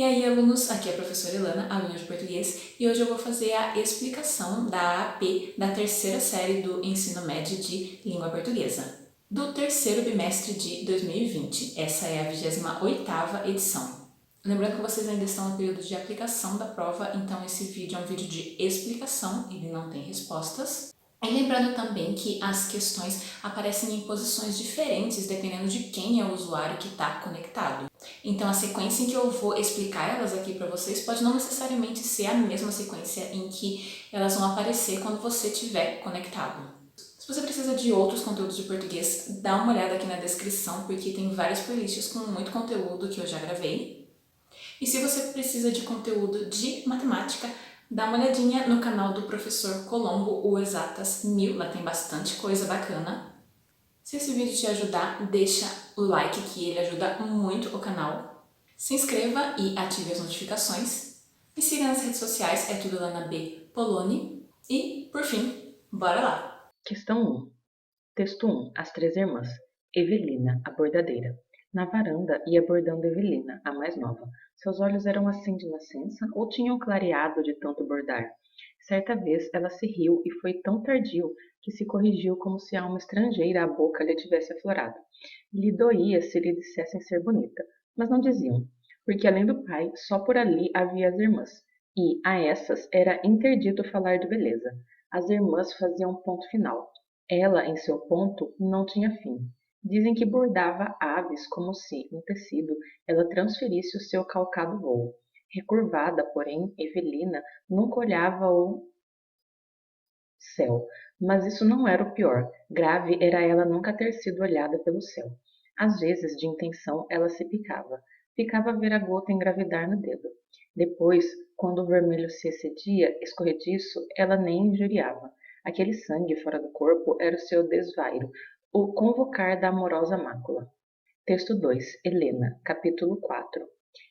E aí, alunos, aqui é a professora Ilana, aluna de português, e hoje eu vou fazer a explicação da AP da terceira série do ensino médio de língua portuguesa, do terceiro bimestre de 2020. Essa é a 28ª edição. Lembrando que vocês ainda estão no período de aplicação da prova, então esse vídeo é um vídeo de explicação, ele não tem respostas. E lembrando também que as questões aparecem em posições diferentes dependendo de quem é o usuário que está conectado. Então a sequência em que eu vou explicar elas aqui para vocês pode não necessariamente ser a mesma sequência em que elas vão aparecer quando você estiver conectado. Se você precisa de outros conteúdos de português, dá uma olhada aqui na descrição, porque tem várias playlists com muito conteúdo que eu já gravei. E se você precisa de conteúdo de matemática, dá uma olhadinha no canal do professor Colombo, o Exatas 1000, lá tem bastante coisa bacana. Se esse vídeo te ajudar, deixa o like que ele ajuda muito o canal. Se inscreva e ative as notificações. Me siga nas redes sociais, é tudo lá na B Poloni. E, por fim, bora lá! Questão 1. Texto 1. As três irmãs. Evelina, a bordadeira. Na varanda ia bordando Evelina, a mais nova. Seus olhos eram assim de nascença ou tinham clareado de tanto bordar? Certa vez ela se riu e foi tão tardio que se corrigiu como se a alma estrangeira à boca lhe tivesse aflorado. Lhe doía se lhe dissessem ser bonita, mas não diziam, porque além do pai, só por ali havia as irmãs, e a essas era interdito falar de beleza. As irmãs faziam ponto final. Ela, em seu ponto, não tinha fim. Dizem que bordava aves como se, no tecido, ela transferisse o seu calcado voo. Recurvada, porém, Evelina nunca olhava o céu. Mas isso não era o pior. Grave era ela nunca ter sido olhada pelo céu. Às vezes, de intenção, ela se picava. Ficava a ver a gota engravidar no dedo. Depois, quando o vermelho se excedia, escorrediço, ela nem injuriava. Aquele sangue fora do corpo era o seu desvairo, o convocar da amorosa mácula. Texto 2. Helena, capítulo 4.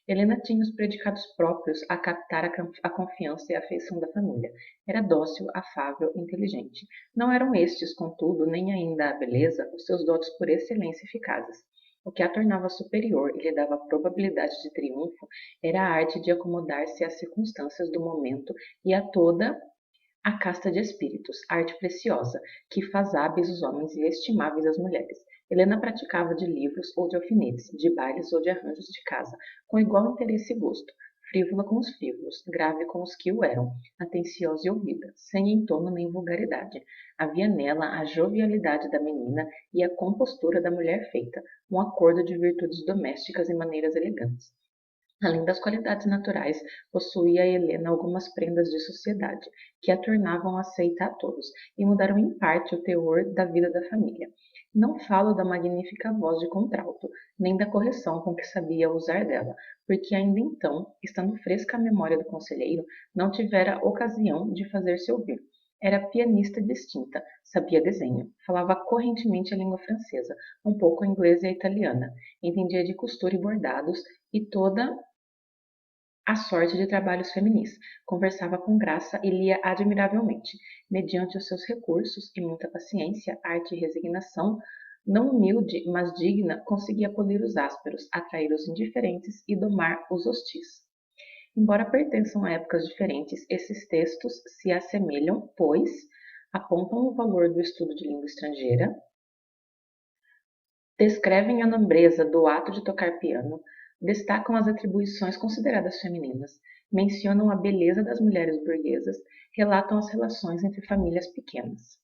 Helena tinha os predicados próprios a captar a confiança e a afeição da família. Era dócil, afável, inteligente. Não eram estes, contudo, nem ainda a beleza, os seus dotes por excelência eficazes. O que a tornava superior e lhe dava probabilidade de triunfo era a arte de acomodar-se às circunstâncias do momento e a toda a casta de espíritos, arte preciosa, que faz hábeis os homens e estimáveis as mulheres. Helena praticava de livros ou de alfinetes, de bailes ou de arranjos de casa, com igual interesse e gosto, frívola com os frívolos, grave com os que o eram, atenciosa e ouvida, sem entono nem vulgaridade. Havia nela a jovialidade da menina e a compostura da mulher feita, um acordo de virtudes domésticas e maneiras elegantes. Além das qualidades naturais, possuía Helena algumas prendas de sociedade, que a tornavam aceita a todos, e mudaram em parte o teor da vida da família. Não falo da magnífica voz de contralto, nem da correção com que sabia usar dela, porque ainda então, estando fresca a memória do conselheiro, não tivera ocasião de fazer-se ouvir. Era pianista distinta, sabia desenho, falava correntemente a língua francesa, um pouco a inglesa e a italiana, entendia de costura e bordados, e toda a sorte de trabalhos feminis. Conversava com graça e lia admiravelmente. Mediante os seus recursos e muita paciência, arte e resignação, não humilde, mas digna, conseguia polir os ásperos, atrair os indiferentes e domar os hostis. Embora pertençam a épocas diferentes, esses textos se assemelham, pois apontam o valor do estudo de língua estrangeira, descrevem a nobreza do ato de tocar piano, destacam as atribuições consideradas femininas, mencionam a beleza das mulheres burguesas, relatam as relações entre famílias pequenas.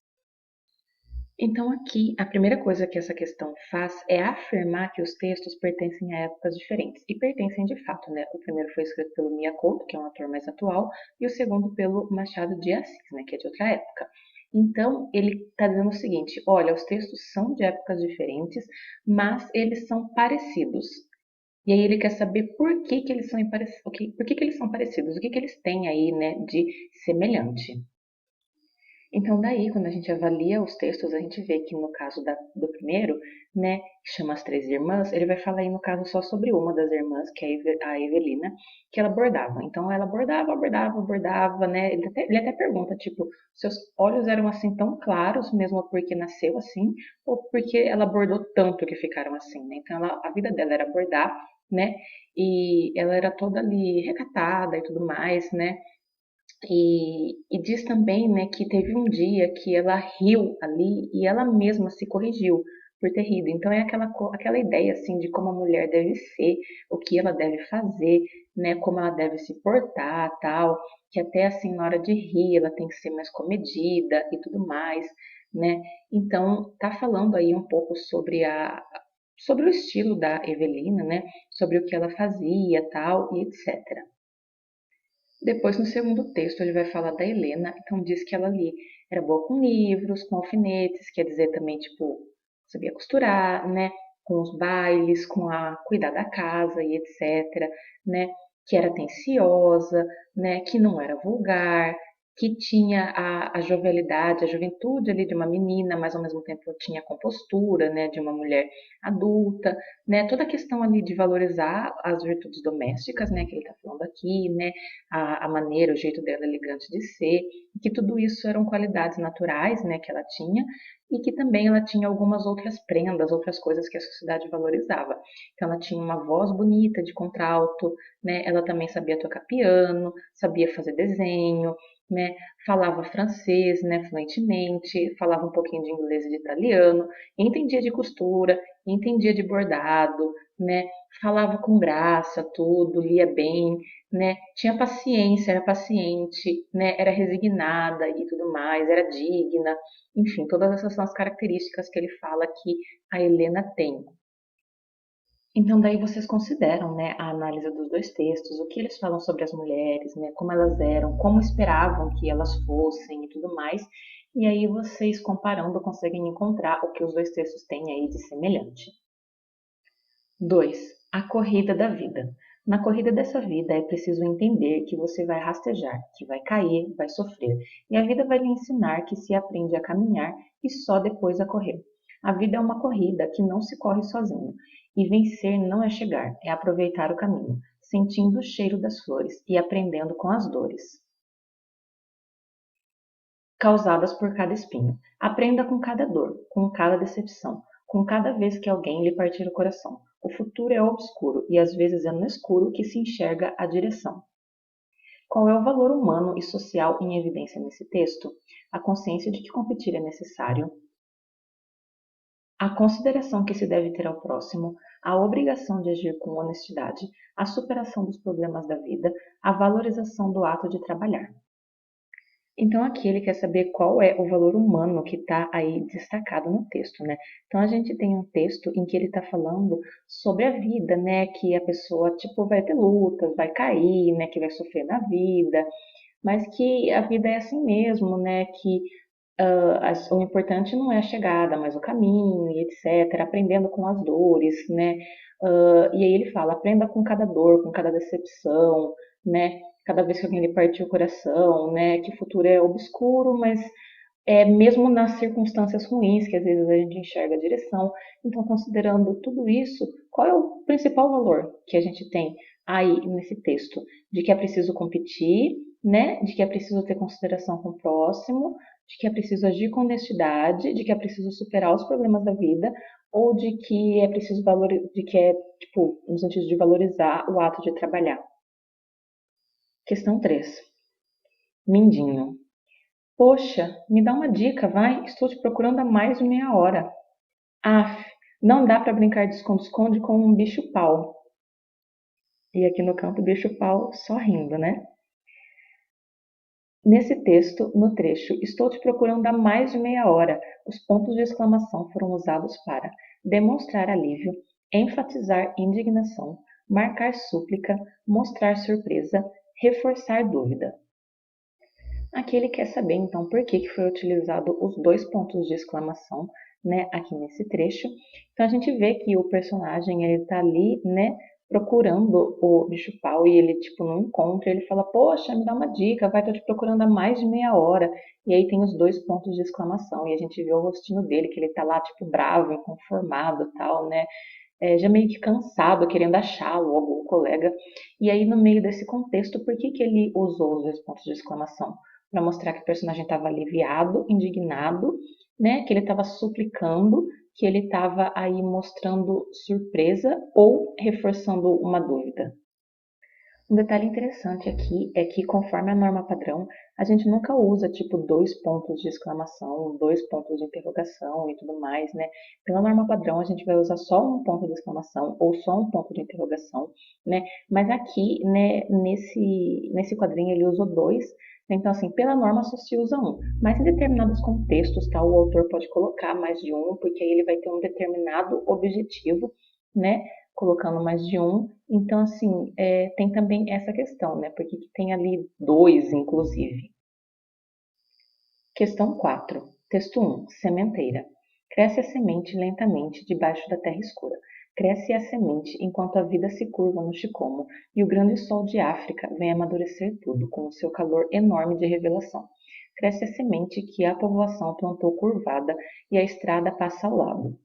Então, aqui, a primeira coisa que essa questão faz é afirmar que os textos pertencem a épocas diferentes. E pertencem de fato, né? O primeiro foi escrito pelo Mia Couto, que é um autor mais atual, e o segundo pelo Machado de Assis, né? Que é de outra época. Então, ele está dizendo o seguinte: olha, os textos são de épocas diferentes, mas eles são parecidos. E aí ele quer saber por que, que eles são por que eles são parecidos, o que, que eles têm aí, né, de semelhante. Então, daí, quando a gente avalia os textos, a gente vê que no caso do primeiro, né, que chama As Três Irmãs, ele vai falar aí no caso só sobre uma das irmãs, que é a Evelina, que ela bordava. Então, ela bordava, né, ele até pergunta, tipo, seus olhos eram assim tão claros, mesmo porque nasceu assim, ou porque ela bordou tanto que ficaram assim, né? Então, a vida dela era bordar, né? E ela era toda ali recatada e tudo mais, né? E diz também, né, que teve um dia que ela riu ali e ela mesma se corrigiu por ter rido. Então é aquela ideia assim de como a mulher deve ser, o que ela deve fazer, né, como ela deve se portar, tal, que até assim na hora de rir ela tem que ser mais comedida e tudo mais, né? Então tá falando aí um pouco sobre o estilo da Evelina, né? Sobre o que ela fazia, tal, e etc. Depois, no segundo texto, ele vai falar da Helena, então diz que ela ali era boa com livros, com alfinetes, quer dizer também, tipo, sabia costurar, né? Com os bailes, com a cuidar da casa e etc, né? Que era atenciosa, né? Que não era vulgar, que tinha a jovialidade, a juventude ali de uma menina, mas ao mesmo tempo tinha a compostura, né? De uma mulher adulta, né? Toda a questão ali de valorizar as virtudes domésticas, né? Que ele está falando aqui, né? A maneira, o jeito dela elegante de ser, e que tudo isso eram qualidades naturais, né, que ela tinha, e que também ela tinha algumas outras prendas, outras coisas que a sociedade valorizava. Então ela tinha uma voz bonita de contralto, né, ela também sabia tocar piano, sabia fazer desenho, né, falava francês, né, fluentemente, falava um pouquinho de inglês e de italiano, entendia de costura, entendia de bordado, né, falava com graça, tudo, lia bem, né? Tinha paciência, era paciente, né? Era resignada e tudo mais, era digna. Enfim, todas essas são as características que ele fala que a Helena tem. Então, daí vocês consideram, né, a análise dos dois textos, o que eles falam sobre as mulheres, né, como elas eram, como esperavam que elas fossem e tudo mais. E aí vocês, comparando, conseguem encontrar o que os dois textos têm aí de semelhante. 2. A corrida da vida. Na corrida dessa vida é preciso entender que você vai rastejar, que vai cair, vai sofrer, e a vida vai lhe ensinar que se aprende a caminhar e só depois a correr. A vida é uma corrida que não se corre sozinho, e vencer não é chegar, é aproveitar o caminho, sentindo o cheiro das flores e aprendendo com as dores causadas por cada espinho. Aprenda com cada dor, com cada decepção, com cada vez que alguém lhe partir o coração. O futuro é obscuro e às vezes é no escuro que se enxerga a direção. Qual é o valor humano e social em evidência nesse texto? A consciência de que competir é necessário, a consideração que se deve ter ao próximo, a obrigação de agir com honestidade, a superação dos problemas da vida, a valorização do ato de trabalhar. Então aqui ele quer saber qual é o valor humano que está aí destacado no texto, né? Então a gente tem um texto em que ele está falando sobre a vida, né? Que a pessoa, tipo, vai ter lutas, vai cair, né? Que vai sofrer na vida, mas que a vida é assim mesmo, né? Que o importante não é a chegada, mas o caminho e etc. Aprendendo com as dores, né? E aí ele fala, aprenda com cada dor, com cada decepção, né? Cada vez que alguém lhe partiu o coração, né? Que o futuro é obscuro, mas é mesmo nas circunstâncias ruins, que às vezes a gente enxerga a direção. Então, considerando tudo isso, qual é o principal valor que a gente tem aí nesse texto? De que é preciso competir, né? De que é preciso ter consideração com o próximo, de que é preciso agir com honestidade, de que é preciso superar os problemas da vida, ou de que é preciso valorizar, de que é, tipo, no sentido de valorizar o ato de trabalhar. Questão 3. Mindinho. Poxa, me dá uma dica, vai? Estou te procurando há mais de meia hora. Aff, não dá para brincar de esconde-esconde com um bicho-pau. E aqui no canto, bicho-pau só rindo, né? Nesse texto, no trecho, estou te procurando há mais de meia hora, os pontos de exclamação foram usados para demonstrar alívio, enfatizar indignação, marcar súplica, mostrar surpresa, reforçar dúvida. Aqui ele quer saber, então, por que foi utilizado os dois pontos de exclamação, né, aqui nesse trecho. Então, a gente vê que o personagem, ele tá ali, né, procurando o bicho-pau e ele, tipo, não encontra. Ele fala, poxa, me dá uma dica, vai, tô te procurando há mais de meia hora. E aí tem os dois pontos de exclamação e a gente vê o rostinho dele, que ele tá lá, tipo, bravo, inconformado e tal, né, já meio que cansado, querendo achá-lo, algum colega. E aí, no meio desse contexto, por que ele usou os dois pontos de exclamação? Para mostrar que o personagem estava aliviado, indignado, né? Que ele estava suplicando que ele estava aí mostrando surpresa ou reforçando uma dúvida? Um detalhe interessante aqui é que, conforme a norma padrão, a gente nunca usa tipo dois pontos de exclamação, dois pontos de interrogação e tudo mais, né? Pela norma padrão, a gente vai usar só um ponto de exclamação ou só um ponto de interrogação, né? Mas aqui, né, nesse quadrinho ele usou dois, né? Então, assim, pela norma só se usa um. Mas em determinados contextos, tá, o autor pode colocar mais de um, porque aí ele vai ter um determinado objetivo, né? Colocando mais de um. Então, assim, tem também essa questão, né? Porque tem ali dois, inclusive. Questão 4. Texto 1. Sementeira. Cresce a semente lentamente debaixo da terra escura. Cresce a semente enquanto a vida se curva no Chicomo e o grande sol de África vem amadurecer tudo com o seu calor enorme de revelação. Cresce a semente que a povoação plantou curvada e a estrada passa ao lado.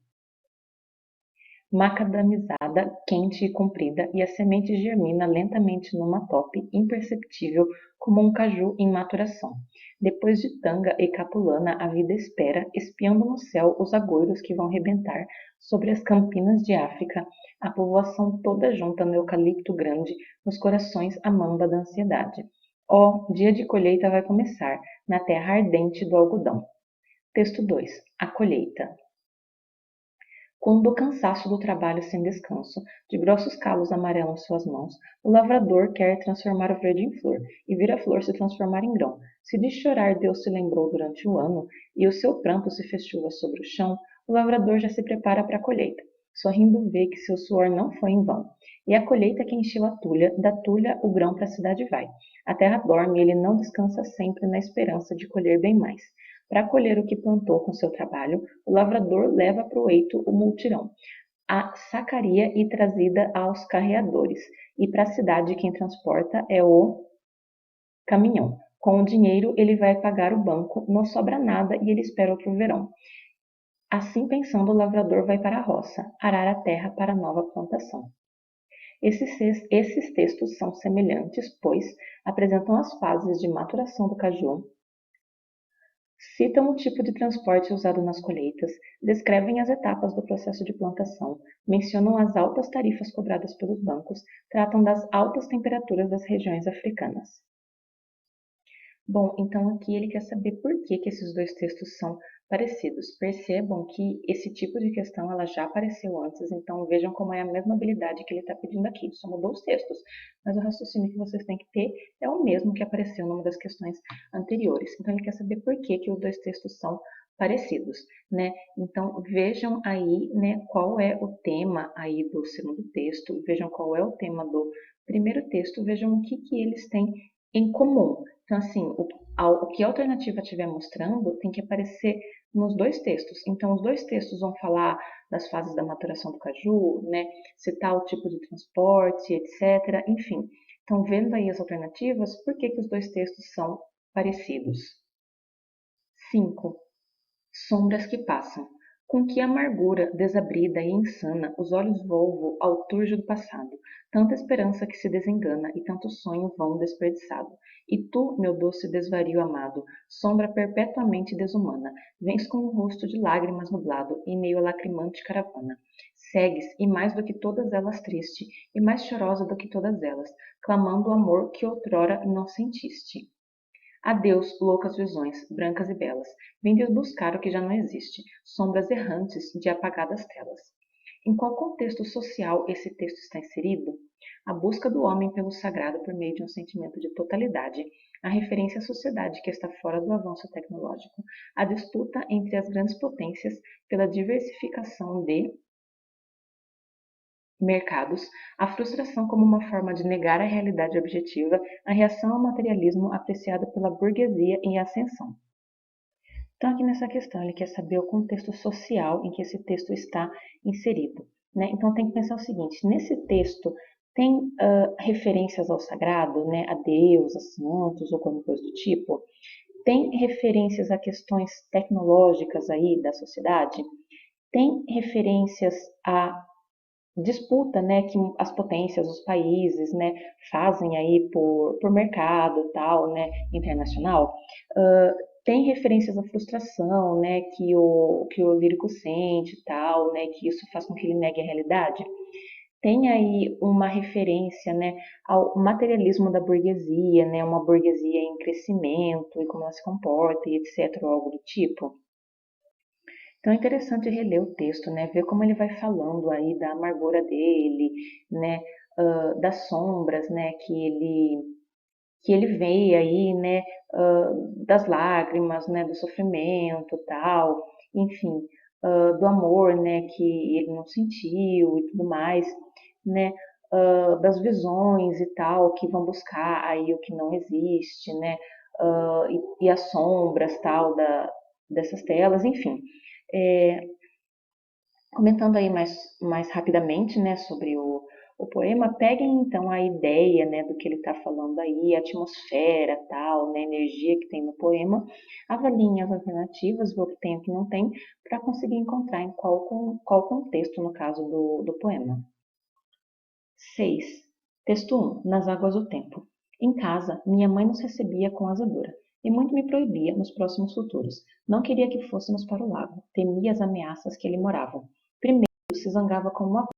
Macadamizada, quente e comprida, e a semente germina lentamente numa tope, imperceptível como um caju em maturação. Depois de tanga e capulana, a vida espera, espiando no céu os agoiros que vão rebentar sobre as campinas de África, a povoação toda junta no eucalipto grande, nos corações a mamba da ansiedade. Ó, dia de colheita vai começar, na terra ardente do algodão. Texto 2. A colheita. Quando o cansaço do trabalho sem descanso, de grossos calos amarelam suas mãos, o lavrador quer transformar o verde em flor, e ver a flor se transformar em grão. Se de chorar Deus se lembrou durante o ano, e o seu pranto se fez chuva sobre o chão, o lavrador já se prepara para a colheita. Sorrindo vê que seu suor não foi em vão. E a colheita que encheu a tulha, da tulha o grão para a cidade vai. A terra dorme e ele não descansa sempre na esperança de colher bem mais. Para colher o que plantou com seu trabalho, o lavrador leva para o eito o multirão, a sacaria e trazida aos carreadores, e para a cidade quem transporta é o caminhão. Com o dinheiro ele vai pagar o banco, não sobra nada e ele espera outro verão. Assim pensando, o lavrador vai para a roça, arar a terra para nova plantação. Esses textos são semelhantes, pois apresentam as fases de maturação do caju, citam o tipo de transporte usado nas colheitas, descrevem as etapas do processo de plantação, mencionam as altas tarifas cobradas pelos bancos, tratam das altas temperaturas das regiões africanas. Bom, então aqui ele quer saber por que esses dois textos são parecidos. Percebam que esse tipo de questão ela já apareceu antes, então vejam como é a mesma habilidade que ele está pedindo aqui. Ele só mudou os textos, mas o raciocínio que vocês têm que ter é o mesmo que apareceu numa das questões anteriores. Então ele quer saber por que os dois textos são parecidos, né? Então vejam aí, né, qual é o tema aí do segundo texto, vejam qual é o tema do primeiro texto, vejam o que eles têm em comum. Então, assim, o que a alternativa estiver mostrando tem que aparecer nos dois textos. Então, os dois textos vão falar das fases da maturação do caju, né? Citar o tipo de transporte, etc. Enfim, então, vendo aí as alternativas, por que os dois textos são parecidos? 5. Sombras que passam. Com que amargura desabrida e insana os olhos volvo ao turjo do passado, tanta esperança que se desengana e tanto sonho vão desperdiçado. E tu, meu doce desvario amado, sombra perpetuamente desumana, vens com um rosto de lágrimas nublado em meio à lacrimante caravana. Segues, e mais do que todas elas triste, e mais chorosa do que todas elas, clamando o amor que outrora não sentiste. Adeus, loucas visões, brancas e belas, vindes buscar o que já não existe, sombras errantes de apagadas telas. Em qual contexto social esse texto está inserido? A busca do homem pelo sagrado por meio de um sentimento de totalidade, a referência à sociedade que está fora do avanço tecnológico, a disputa entre as grandes potências pela diversificação de mercados, a frustração como uma forma de negar a realidade objetiva, a reação ao materialismo apreciada pela burguesia em ascensão. Então, aqui nessa questão, ele quer saber o contexto social em que esse texto está inserido, né? Então, tem que pensar o seguinte: nesse texto tem referências ao sagrado, né? A Deus, a santos ou alguma coisa do tipo? Tem referências a questões tecnológicas aí da sociedade? Tem referências a disputa, né, que as potências, os países, né, fazem aí por mercado tal, né, internacional? Tem referências à frustração, né, que o lírico sente e tal, né, que isso faz com que ele negue a realidade. Tem aí uma referência, né, ao materialismo da burguesia, né, uma burguesia em crescimento e como ela se comporta e etc, ou algo do tipo. Então é interessante reler o texto, né, ver como ele vai falando aí da amargura dele, né, das sombras, né, que ele vê aí, né, das lágrimas, né, do sofrimento, tal, enfim, do amor, né, que ele não sentiu e tudo mais, né, das visões e tal, que vão buscar aí o que não existe, né, e as sombras, tal, dessas telas, enfim. É, Comentando aí mais rapidamente, né, sobre o poema, peguem então a ideia, né, do que ele está falando aí, a atmosfera, tal, né, a energia que tem no poema, avaliem as alternativas, ver o que tem e o que não tem, para conseguir encontrar em qual contexto, no caso do poema. 6. Texto 1. Nas águas do tempo. Em casa, minha mãe nos recebia com azedura, e muito me proibia nos próximos futuros. Não queria que fôssemos para o lago, temia as ameaças que ali moravam. Primeiro se zangava com o avô,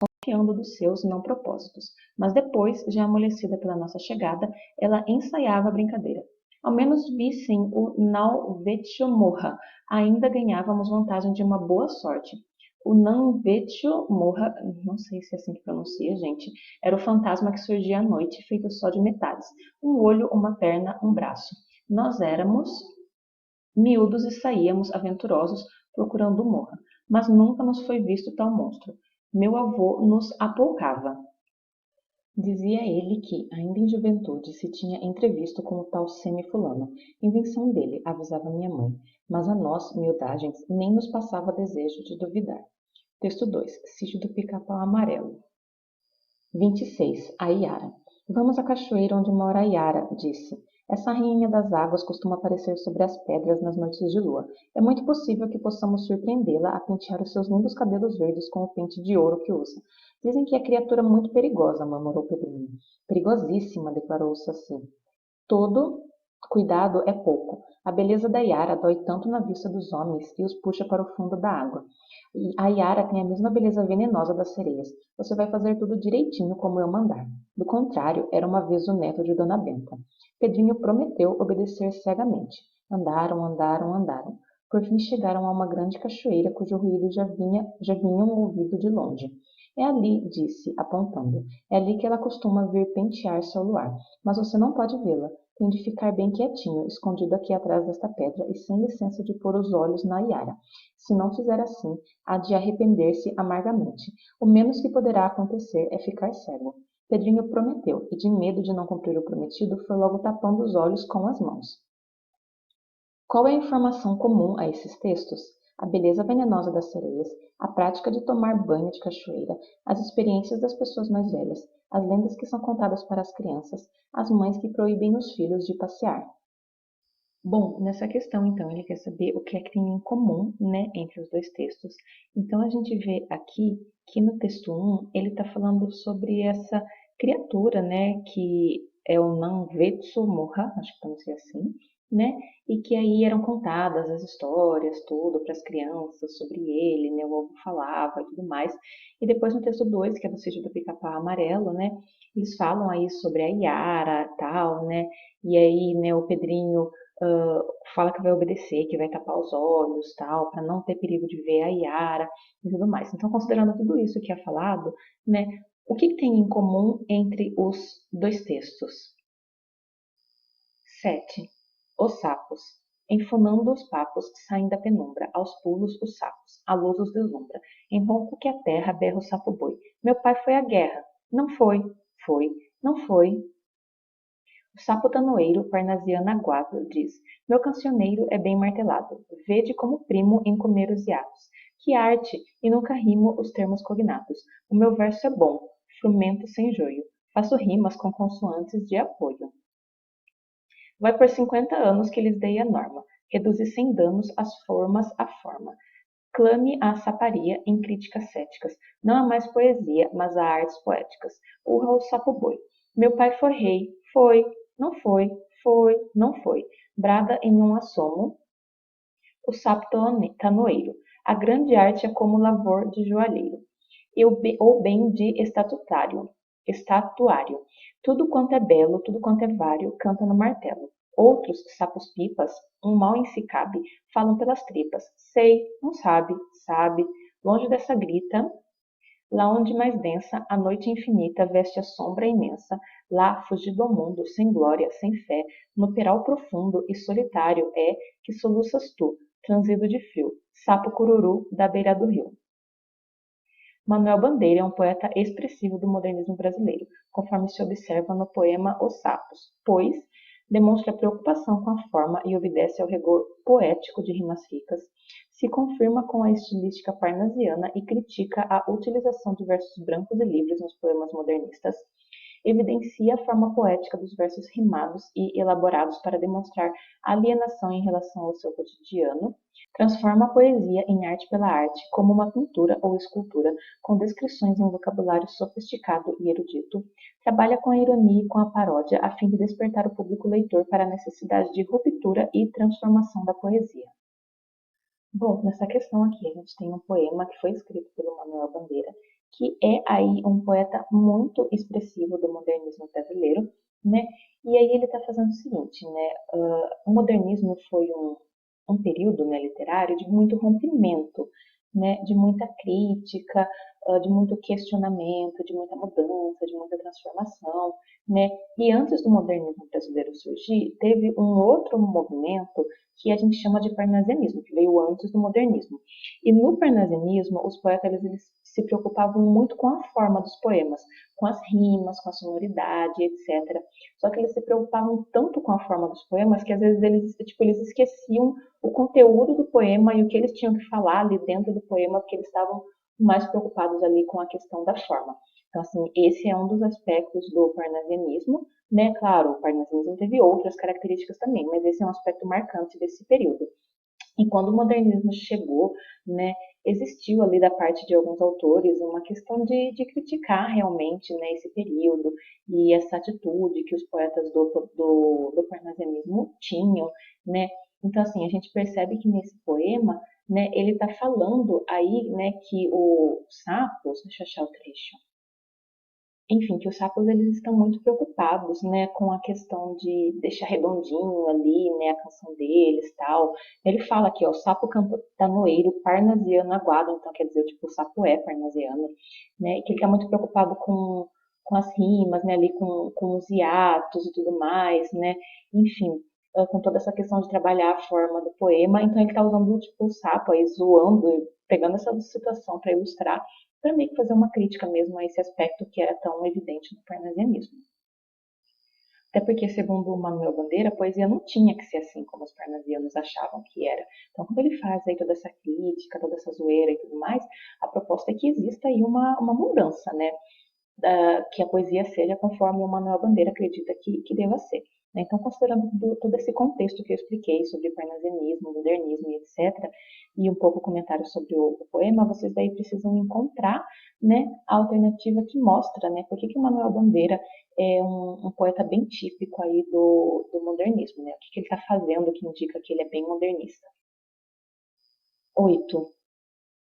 confiando dos seus não propósitos, mas depois, já amolecida pela nossa chegada, ela ensaiava a brincadeira. Ao menos vissem o Nauvetio morra, ainda ganhávamos vantagem de uma boa sorte. O Nanvetio morra, não sei se é assim que pronuncia, gente, era o fantasma que surgia à noite, feito só de metades. Um olho, uma perna, um braço. Nós éramos miúdos e saíamos aventurosos procurando o morra, mas nunca nos foi visto tal monstro. Meu avô nos apoucava. Dizia ele que, ainda em juventude, se tinha entrevisto com o tal semi-fulano. Invenção dele, avisava minha mãe, mas a nós, miudagens, nem nos passava desejo de duvidar. Texto 2. Sítio do Pica-Pau Amarelo. 26. A Iara. Vamos à cachoeira onde mora a Iara, disse. Essa rainha das águas costuma aparecer sobre as pedras nas noites de lua. É muito possível que possamos surpreendê-la a pentear os seus lindos cabelos verdes com o pente de ouro que usa. Dizem que é criatura muito perigosa, murmurou Pedrinho. Perigosíssima, declarou o Saci. Todo cuidado é pouco. A beleza da Iara dói tanto na vista dos homens e os puxa para o fundo da água. E a Iara tem a mesma beleza venenosa das sereias. Você vai fazer tudo direitinho como eu mandar. Do contrário, era uma vez o neto de Dona Benta. Pedrinho prometeu obedecer cegamente. Andaram, andaram, andaram. Por fim chegaram a uma grande cachoeira cujo ruído já vinham ouvido de longe. É ali, disse, apontando. É ali que ela costuma vir pentear seu luar. Mas você não pode vê-la. Tem de ficar bem quietinho, escondido aqui atrás desta pedra e sem licença de pôr os olhos na Iara. Se não fizer assim, há de arrepender-se amargamente. O menos que poderá acontecer é ficar cego. Pedrinho prometeu, e de medo de não cumprir o prometido, foi logo tapando os olhos com as mãos. Qual é a informação comum a esses textos? A beleza venenosa das sereias, a prática de tomar banho de cachoeira, as experiências das pessoas mais velhas, as lendas que são contadas para as crianças, as mães que proíbem os filhos de passear. Bom, nessa questão, então, ele quer saber o que é que tem em comum, né, entre os dois textos. Então, a gente vê aqui que no texto 1, ele está falando sobre essa criatura, né, que é o Nanvetsu Moha, acho que pronuncia assim, né, e que aí eram contadas as histórias, tudo, para as crianças sobre ele, né, o ovo falava e tudo mais. E depois no texto 2, que é do Sítio do Pica-Pau Amarelo, né, eles falam aí sobre a Iara, tal, né, e aí, né, o Pedrinho fala que vai obedecer, que vai tapar os olhos, tal, para não ter perigo de ver a Iara e tudo mais. Então, considerando tudo isso que é falado, né, o que tem em comum entre os dois textos? 7. Os sapos. Enfunando os papos, saem da penumbra, aos pulos os sapos, a luz os deslumbra. Em ronco que a terra berra o sapo boi. Meu pai foi à guerra. Não foi, foi, não foi. O sapo tanoeiro, parnasiano aguado, diz: Meu cancioneiro é bem martelado. Vede como primo em comer os hiatos. Que arte! E nunca rimo os termos cognatos. O meu verso é bom, frumento sem joio. Faço rimas com consoantes de apoio. Vai por 50 anos que lhes dei a norma. Reduzi sem danos as formas à forma. Clame à saparia em críticas céticas. Não há mais poesia, mas há artes poéticas. Urra o sapo boi. Meu pai foi rei. Foi. Não foi. Foi, não foi. Brada em um assomo o sapo tanoeiro. A grande arte é como lavor de joalheiro, ou bem de estatuário. Tudo quanto é belo, tudo quanto é vário, canta no martelo. Outros, sapos pipas, um mal em si cabe, falam pelas tripas. Sei, não sabe, sabe, longe dessa grita, lá onde mais densa, a noite infinita veste a sombra imensa, lá, fugido ao mundo, sem glória, sem fé, no peral profundo e solitário é que soluças tu, transido de frio, sapo cururu da beira do rio. Manuel Bandeira é um poeta expressivo do modernismo brasileiro, conforme se observa no poema Os Sapos, pois demonstra preocupação com a forma e obedece ao rigor poético de rimas ricas, se confirma com a estilística parnasiana e critica a utilização de versos brancos e livres nos poemas modernistas, evidencia a forma poética dos versos rimados e elaborados para demonstrar alienação em relação ao seu cotidiano, transforma a poesia em arte pela arte, como uma pintura ou escultura, com descrições em vocabulário sofisticado e erudito, trabalha com a ironia e com a paródia a fim de despertar o público leitor para a necessidade de ruptura e transformação da poesia. Bom, nessa questão aqui a gente tem um poema que foi escrito pelo Manuel Bandeira, que é aí um poeta muito expressivo do modernismo brasileiro, né? E aí ele está fazendo o seguinte, né? O modernismo foi um período, né, literário de muito rompimento, né? De muita crítica, de muito questionamento, de muita mudança, de muita transformação, né? E antes do modernismo brasileiro surgir, teve um outro movimento que a gente chama de parnasianismo, que veio antes do modernismo. E no parnasianismo, os poetas eles se preocupavam muito com a forma dos poemas, com as rimas, com a sonoridade, etc. Só que eles se preocupavam tanto com a forma dos poemas que às vezes eles esqueciam o conteúdo do poema e o que eles tinham que falar ali dentro do poema, porque eles estavam mais preocupados ali com a questão da forma. Então, assim, esse é um dos aspectos do parnasianismo, né? Claro, o parnasianismo teve outras características também, mas esse é um aspecto marcante desse período. E quando o modernismo chegou, né, existiu ali da parte de alguns autores uma questão de criticar realmente, né, esse período e essa atitude que os poetas do parnasianismo tinham, né. Então, assim, a gente percebe que nesse poema, né, ele está falando aí, né, que os sapos, deixa eu achar o trecho, enfim, que os sapos eles estão muito preocupados, né, com a questão de deixar redondinho ali, né, a canção deles, tal. Ele fala aqui, ó, o sapo cantanoeiro parnasiano aguado, então quer dizer, tipo, o sapo é parnasiano, né, e que ele está muito preocupado com as rimas, né, ali com os hiatos e tudo mais, né, enfim, com toda essa questão de trabalhar a forma do poema, então ele está usando, tipo, o sapo aí, zoando, pegando essa situação para ilustrar, para meio que fazer uma crítica mesmo a esse aspecto que era tão evidente no parnasianismo. Até porque, segundo o Manuel Bandeira, a poesia não tinha que ser assim como os parnasianos achavam que era. Então, quando ele faz aí toda essa crítica, toda essa zoeira e tudo mais, a proposta é que exista aí uma mudança, né? Que a poesia seja conforme o Manuel Bandeira acredita que deva ser. Né? Então, considerando todo esse contexto que eu expliquei sobre parnasianismo, modernismo e etc., e um pouco comentário sobre o poema, vocês daí precisam encontrar, né, a alternativa que mostra, né, por que o Manuel Bandeira é um poeta bem típico aí do modernismo, né, o que ele está fazendo que indica que ele é bem modernista. 8.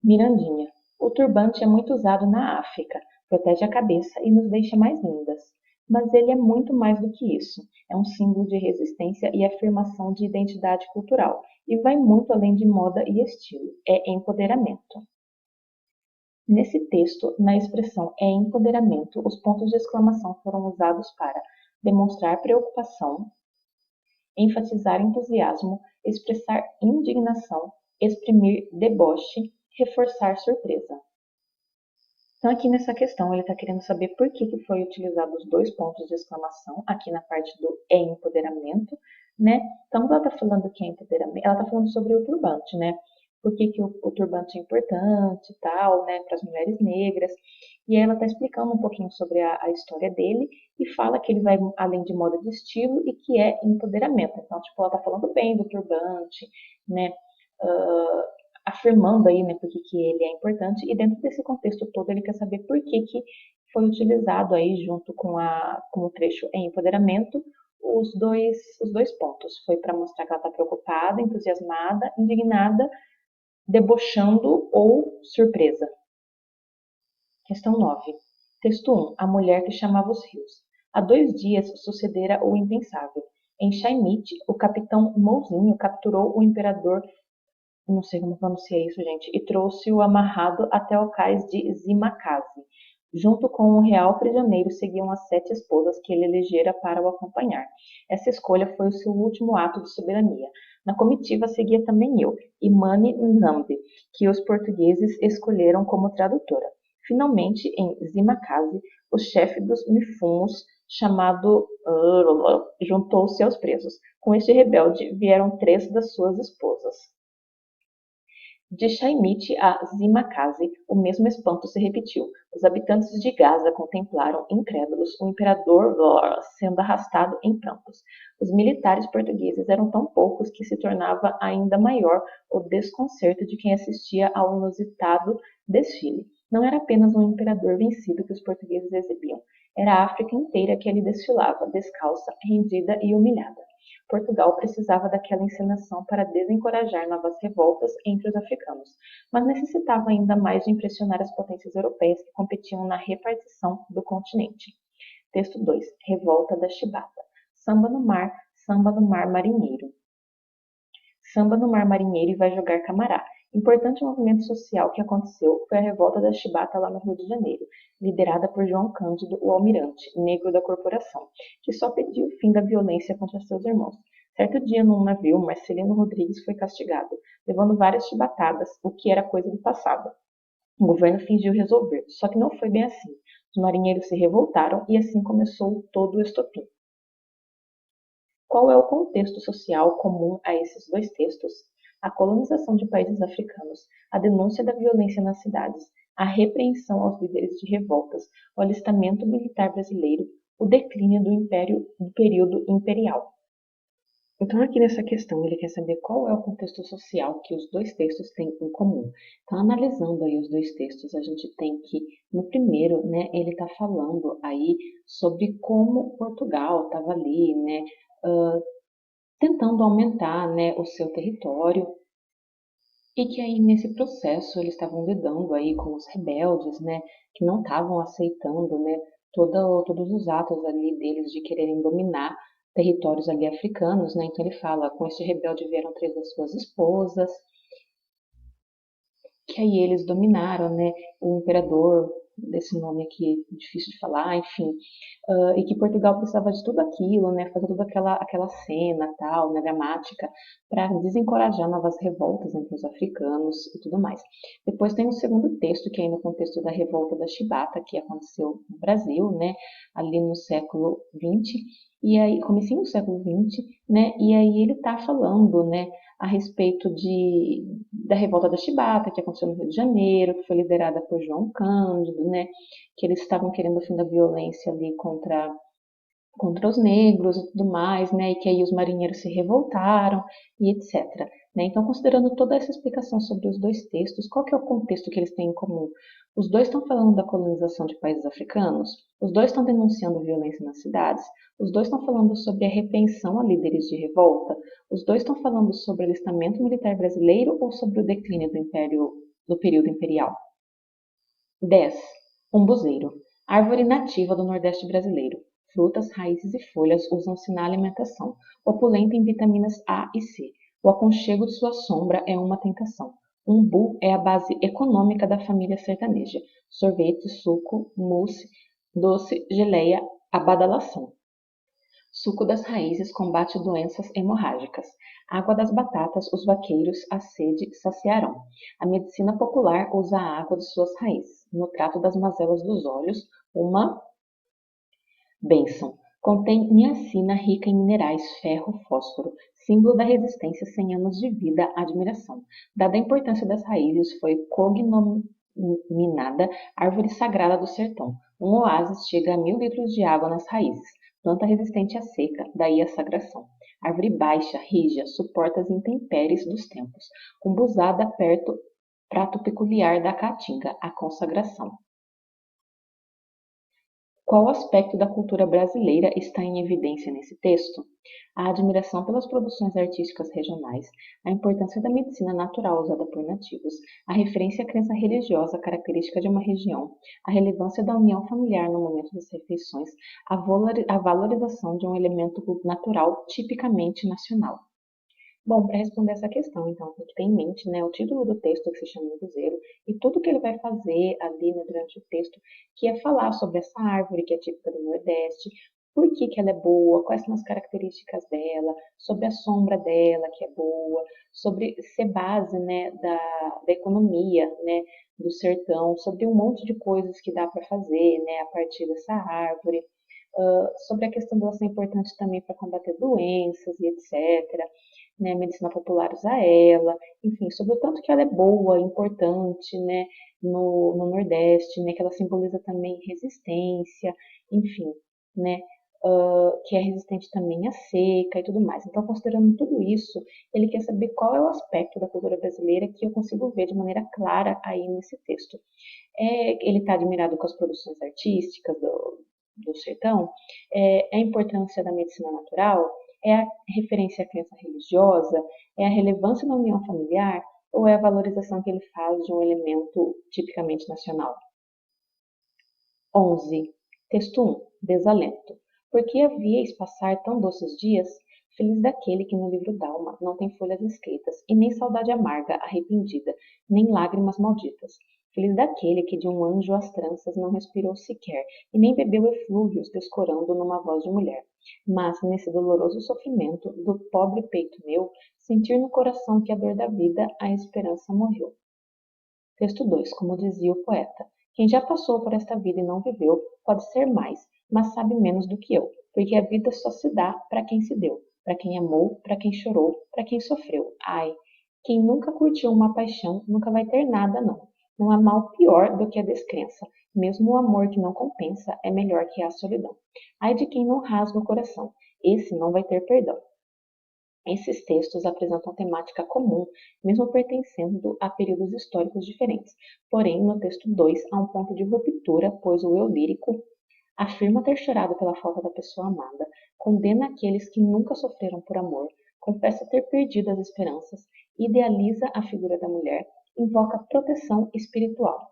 Mirandinha. O turbante é muito usado na África, protege a cabeça e nos deixa mais lindas. Mas ele é muito mais do que isso. É um símbolo de resistência e afirmação de identidade cultural, e vai muito além de moda e estilo. É empoderamento. Nesse texto, na expressão é empoderamento, os pontos de exclamação foram usados para demonstrar preocupação, enfatizar entusiasmo, expressar indignação, exprimir deboche, reforçar surpresa. Então, aqui nessa questão, ele está querendo saber por que foi utilizado os dois pontos de exclamação aqui na parte do é empoderamento, né? Então, ela está falando que é empoderamento, ela está falando sobre o turbante, né? Por que o turbante é importante e tal, né, para as mulheres negras. E aí ela está explicando um pouquinho sobre a história dele e fala que ele vai além de moda de estilo e que é empoderamento. Então, tipo, ela está falando bem do turbante, né? Afirmando aí, né, por que ele é importante, e dentro desse contexto todo ele quer saber por que foi utilizado aí junto com o trecho em empoderamento os dois pontos. Foi para mostrar que ela está preocupada, entusiasmada, indignada, debochando ou surpresa. Questão 9. Texto 1. A mulher que chamava os rios. Há 2 dias sucedera o impensável. Em Chaimite, o capitão Mouzinho capturou o imperador, não sei como pronuncia isso, gente, e trouxe-o amarrado até o cais de Zimakaze. Junto com o real prisioneiro seguiam as 7 esposas que ele elegera para o acompanhar. Essa escolha foi o seu último ato de soberania. Na comitiva seguia também eu, Imani Nzambe, que os portugueses escolheram como tradutora. Finalmente, em Zimakaze, o chefe dos Mifumos, chamado juntou-se aos presos. Com este rebelde vieram 3 das suas esposas. De Chaimite a Zimakaze, o mesmo espanto se repetiu. Os habitantes de Gaza contemplaram, incrédulos, o imperador sendo arrastado em prantos. Os militares portugueses eram tão poucos que se tornava ainda maior o desconcerto de quem assistia ao inusitado desfile. Não era apenas um imperador vencido que os portugueses exibiam, era a África inteira que ali desfilava, descalça, rendida e humilhada. Portugal precisava daquela encenação para desencorajar novas revoltas entre os africanos, mas necessitava ainda mais de impressionar as potências europeias que competiam na repartição do continente. Texto 2. Revolta da Chibata. Samba no mar marinheiro. Samba no mar marinheiro e vai jogar camará. Importante movimento social que aconteceu foi a revolta da Chibata lá no Rio de Janeiro, liderada por João Cândido, o almirante, negro da corporação, que só pediu o fim da violência contra seus irmãos. Certo dia, num navio, Marcelino Rodrigues foi castigado, levando várias chibatadas, o que era coisa do passado. O governo fingiu resolver, só que não foi bem assim. Os marinheiros se revoltaram e assim começou todo o estopim. Qual é o contexto social comum a esses 2 textos? A colonização de países africanos, a denúncia da violência nas cidades, a repreensão aos líderes de revoltas, o alistamento militar brasileiro, o declínio do período imperial. Então, aqui nessa questão, ele quer saber qual é o contexto social que os 2 textos têm em comum. Então, analisando aí os 2 textos, a gente tem que, no primeiro, né, ele está falando aí sobre como Portugal estava ali, né, tentando aumentar, né, o seu território, e que aí nesse processo eles estavam lidando aí com os rebeldes, né, que não estavam aceitando, né, todos os atos ali deles de quererem dominar territórios ali africanos, né, então ele fala, com este rebelde vieram 3 das suas esposas, que aí eles dominaram, né, o imperador, desse nome aqui difícil de falar, enfim, e que Portugal precisava de tudo aquilo, né, fazer toda aquela cena tal, né, dramática, para desencorajar novas revoltas entre os africanos e tudo mais. Depois tem um segundo texto, que é no contexto da revolta da Chibata, que aconteceu no Brasil, né, ali no século XX, e aí, comecinho do século XX, né, e aí ele está falando, né, a respeito da revolta da Chibata, que aconteceu no Rio de Janeiro, que foi liderada por João Cândido, né, que eles estavam querendo o fim da violência ali contra os negros e tudo mais, né, e que aí os marinheiros se revoltaram e etc. Né? Então, considerando toda essa explicação sobre os 2 textos, qual que é o contexto que eles têm em comum? Os 2 estão falando da colonização de países africanos, os 2 estão denunciando violência nas cidades, os 2 estão falando sobre a repreensão a líderes de revolta, os 2 estão falando sobre o alistamento militar brasileiro ou sobre o declínio do período imperial? 10. Umbuzeiro. Árvore nativa do Nordeste brasileiro. Frutas, raízes e folhas usam-se na alimentação, opulenta em vitaminas A e C. O aconchego de sua sombra é uma tentação. Umbu é a base econômica da família sertaneja. Sorvete, suco, mousse, doce, geleia, a badalação. Suco das raízes combate doenças hemorrágicas. Água das batatas, os vaqueiros a sede saciarão. A medicina popular usa a água de suas raízes. No trato das mazelas dos olhos, uma bênção. Contém niacina rica em minerais, ferro, fósforo, símbolo da resistência 100 anos de vida, admiração. Dada a importância das raízes, foi cognominada árvore sagrada do sertão. Um oásis chega a 1000 litros de água nas raízes. Planta resistente à seca, daí a sagração. Árvore baixa, rija, suporta as intempéries dos tempos. Umbuzada perto, prato peculiar da caatinga, a consagração. Qual aspecto da cultura brasileira está em evidência nesse texto? A admiração pelas produções artísticas regionais, a importância da medicina natural usada por nativos, a referência à crença religiosa característica de uma região, a relevância da união familiar no momento das refeições, a valorização de um elemento natural tipicamente nacional. Bom, para responder essa questão, então, tem que ter em mente, né, o título do texto que se chama Embuzeiro e tudo que ele vai fazer ali, né, durante o texto, que é falar sobre essa árvore que é típica do Nordeste, por que que ela é boa, quais são as características dela, sobre a sombra dela que é boa, sobre ser base, né, da economia, né, do sertão, sobre um monte de coisas que dá para fazer, né, a partir dessa árvore, sobre a questão dela ser importante também para combater doenças e etc., né, medicina popular usa ela, enfim, sobre o tanto que ela é boa, importante, né, no Nordeste, né, que ela simboliza também resistência, enfim, né, que é resistente também à seca e tudo mais. Então, considerando tudo isso, ele quer saber qual é o aspecto da cultura brasileira que eu consigo ver de maneira clara aí nesse texto. Ele está admirado com as produções artísticas do sertão, a importância da medicina natural, é a referência à crença religiosa, é a relevância da união familiar ou é a valorização que ele faz de um elemento tipicamente nacional? 11. Texto 1. Desalento. Por que havíeis passar tão doces dias? Feliz daquele que no livro d'alma não tem folhas escritas, e nem saudade amarga, arrependida, nem lágrimas malditas. Feliz daquele que de um anjo as tranças não respirou sequer, e nem bebeu eflúvios descorando numa voz de mulher. Mas, nesse doloroso sofrimento do pobre peito meu, sentir no coração que a dor da vida, a esperança morreu. Texto 2. Como dizia o poeta: quem já passou por esta vida e não viveu, pode ser mais, mas sabe menos do que eu, porque a vida só se dá para quem se deu, para quem amou, para quem chorou, para quem sofreu. Ai, quem nunca curtiu uma paixão nunca vai ter nada, não. Não há mal pior do que a descrença. Mesmo o amor que não compensa é melhor que a solidão. Ai de quem não rasga o coração, esse não vai ter perdão. Esses textos apresentam temática comum, mesmo pertencendo a períodos históricos diferentes. Porém, no texto 2 há um ponto de ruptura, pois o eu lírico afirma ter chorado pela falta da pessoa amada, condena aqueles que nunca sofreram por amor, confessa ter perdido as esperanças, idealiza a figura da mulher, invoca proteção espiritual.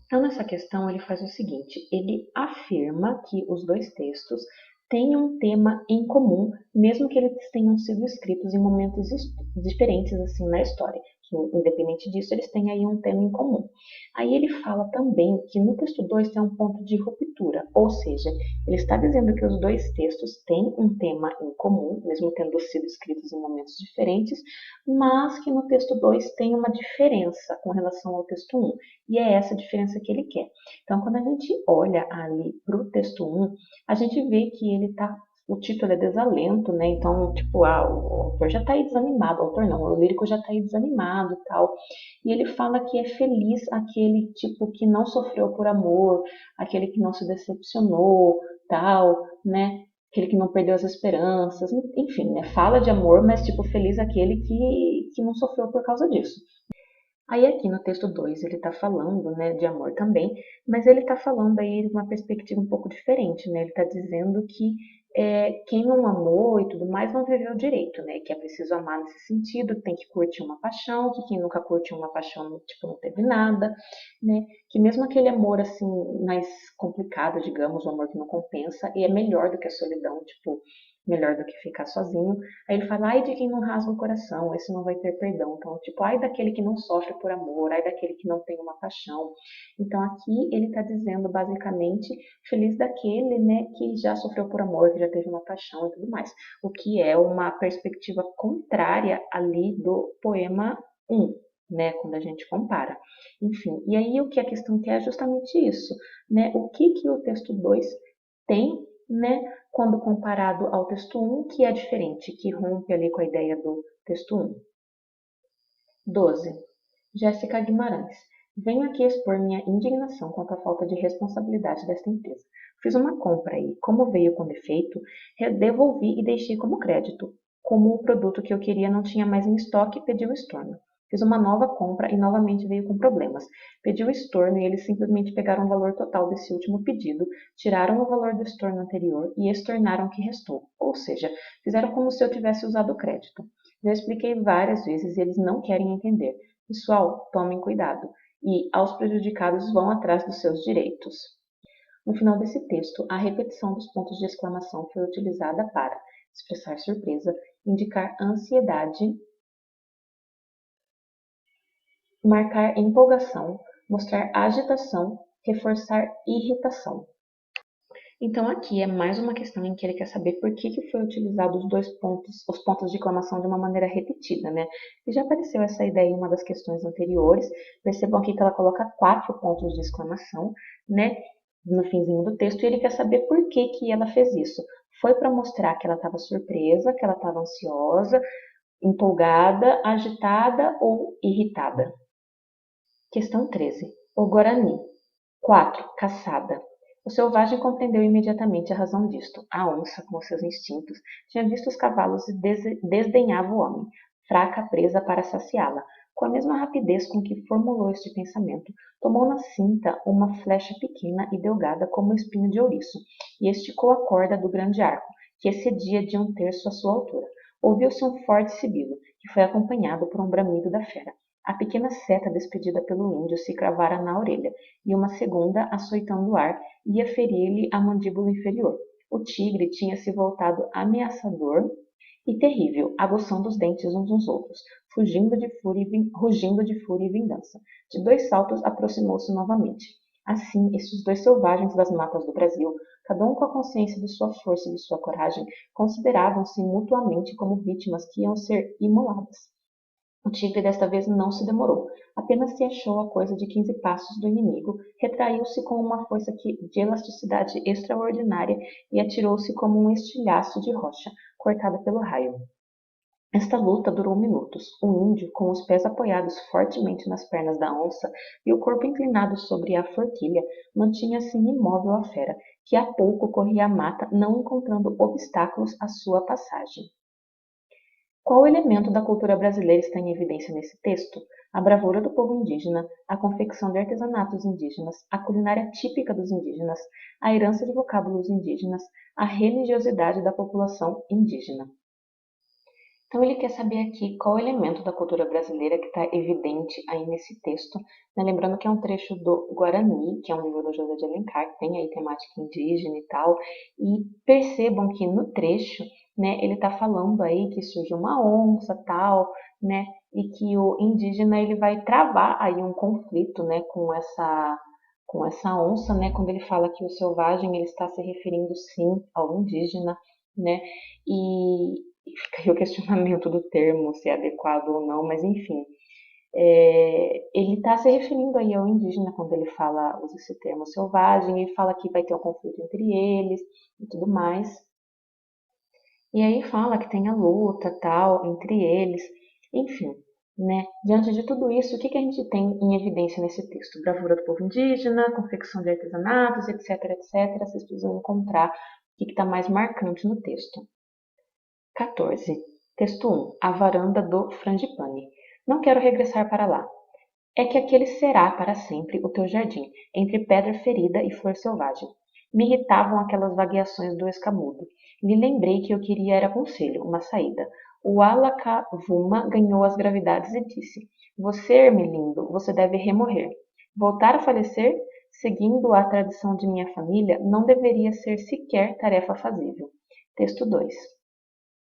Então, nessa questão, ele faz o seguinte: ele afirma que os dois textos têm um tema em comum, mesmo que eles tenham sido escritos em momentos diferentes assim na história. Que, independente disso, eles têm aí um tema em comum. Aí ele fala também que no texto 2 tem um ponto de ruptura, ou seja, ele está dizendo que os dois textos têm um tema em comum, mesmo tendo sido escritos em momentos diferentes, mas que no texto 2 tem uma diferença com relação ao texto 1. E é essa a diferença que ele quer. Então, quando a gente olha ali para o texto 1, a gente vê que ele tá. O título é Desalento, né? Então, tipo, o autor já tá aí desanimado, o autor não, o lírico já tá aí desanimado e tal. E ele fala que é feliz aquele tipo que não sofreu por amor, aquele que não se decepcionou, tal, né? Aquele que não perdeu as esperanças, enfim, né? Fala de amor, mas tipo, feliz aquele que não sofreu por causa disso. Aí aqui no texto 2 ele está falando, né, de amor também, mas ele está falando aí de uma perspectiva um pouco diferente, né? Ele está dizendo que quem não amou e tudo mais não viveu direito, né? Que é preciso amar nesse sentido, tem que curtir uma paixão, que quem nunca curtiu uma paixão, tipo, não teve nada, né? Que mesmo aquele amor, assim, mais complicado, digamos, o amor que não compensa, e é melhor do que a solidão, tipo, melhor do que ficar sozinho. Aí ele fala, ai de quem não rasga o coração, esse não vai ter perdão. Então, tipo, ai daquele que não sofre por amor, ai daquele que não tem uma paixão. Então, aqui ele está dizendo, basicamente, feliz daquele, né, que já sofreu por amor, que já teve uma paixão e tudo mais. O que é uma perspectiva contrária ali do poema 1, né, quando a gente compara. Enfim, e aí o que a questão quer é justamente isso, né, o que o texto 2 tem, né, quando comparado ao texto 1, que é diferente, que rompe ali com a ideia do texto 1. 12. Jéssica Guimarães. Venho aqui expor minha indignação quanto à falta de responsabilidade desta empresa. Fiz uma compra e, como veio com defeito, devolvi e deixei como crédito. Como o produto que eu queria não tinha mais em estoque, pedi o estorno. Fiz uma nova compra e novamente veio com problemas. Pedi o estorno e eles simplesmente pegaram o valor total desse último pedido, tiraram o valor do estorno anterior e estornaram o que restou. Ou seja, fizeram como se eu tivesse usado o crédito. Já expliquei várias vezes e eles não querem entender. Pessoal, tomem cuidado. E aos prejudicados vão atrás dos seus direitos. No final desse texto, a repetição dos pontos de exclamação foi utilizada para expressar surpresa, indicar ansiedade, marcar empolgação, mostrar agitação, reforçar irritação. Então aqui é mais uma questão em que ele quer saber por que foi utilizado os pontos de exclamação de uma maneira repetida, né? E já apareceu essa ideia em uma das questões anteriores. Percebam aqui que ela coloca 4 pontos de exclamação, né? No finzinho do texto, e ele quer saber por que ela fez isso. Foi para mostrar que ela estava surpresa, que ela estava ansiosa, empolgada, agitada ou irritada. Questão 13. O Guarani. 4. Caçada. O selvagem compreendeu imediatamente a razão disto. A onça, com seus instintos, tinha visto os cavalos e desdenhava o homem, fraca presa para saciá-la. Com a mesma rapidez com que formulou este pensamento, tomou na cinta uma flecha pequena e delgada como o espinho de ouriço, e esticou a corda do grande arco, que excedia de 1/3 a sua altura. Ouviu-se um forte sibilo, que foi acompanhado por um bramido da fera. A pequena seta despedida pelo índio se cravara na orelha, e uma segunda, açoitando o ar, ia ferir-lhe a mandíbula inferior. O tigre tinha se voltado ameaçador e terrível, aguçando os dentes uns nos outros, rugindo de fúria e vingança. De 2 saltos aproximou-se novamente. Assim, esses 2 selvagens das matas do Brasil, cada um com a consciência de sua força e de sua coragem, consideravam-se mutuamente como vítimas que iam ser imoladas. O tigre desta vez não se demorou. Apenas se achou a coisa de 15 passos do inimigo, retraiu-se com uma força de elasticidade extraordinária e atirou-se como um estilhaço de rocha, cortada pelo raio. Esta luta durou minutos. O índio, com os pés apoiados fortemente nas pernas da onça e o corpo inclinado sobre a forquilha, mantinha-se imóvel à fera, que há pouco corria a mata, não encontrando obstáculos à sua passagem. Qual elemento da cultura brasileira está em evidência nesse texto? A bravura do povo indígena, a confecção de artesanatos indígenas, a culinária típica dos indígenas, a herança de vocábulos indígenas, a religiosidade da população indígena. Então ele quer saber aqui qual elemento da cultura brasileira que está evidente aí nesse texto, né? Lembrando que é um trecho do Guarani, que é um livro do José de Alencar, que tem aí temática indígena e tal, e percebam que no trecho, né, ele está falando aí que surge uma onça tal, né, e que o indígena ele vai travar aí um conflito, né, com essa onça, né, quando ele fala que o selvagem ele está se referindo sim ao indígena, né, e fica aí o questionamento do termo, se é adequado ou não, mas enfim. Ele está se referindo aí ao indígena quando ele usa esse termo selvagem, ele fala que vai ter um conflito entre eles e tudo mais. E aí fala que tem a luta tal entre eles, enfim, né? Diante de tudo isso, o que a gente tem em evidência nesse texto? Bravura do povo indígena, confecção de artesanatos, etc, etc. Vocês precisam encontrar o que está mais marcante no texto. 14. Texto 1. A varanda do Frangipane. Não quero regressar para lá. É que aquele será para sempre o teu jardim, entre pedra ferida e flor selvagem. Me irritavam aquelas vagueações do escamudo. Lhe lembrei que eu queria era conselho, uma saída. O Alakavuma ganhou as gravidades e disse: Você, Ermelindo, você deve remorrer. Voltar a falecer, seguindo a tradição de minha família, não deveria ser sequer tarefa fazível. Texto 2.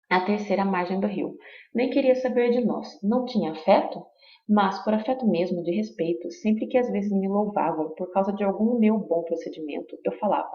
A terceira margem do rio. Nem queria saber de nós. Não tinha afeto? Mas, por afeto mesmo, de respeito, sempre que às vezes me louvavam por causa de algum meu bom procedimento, eu falava: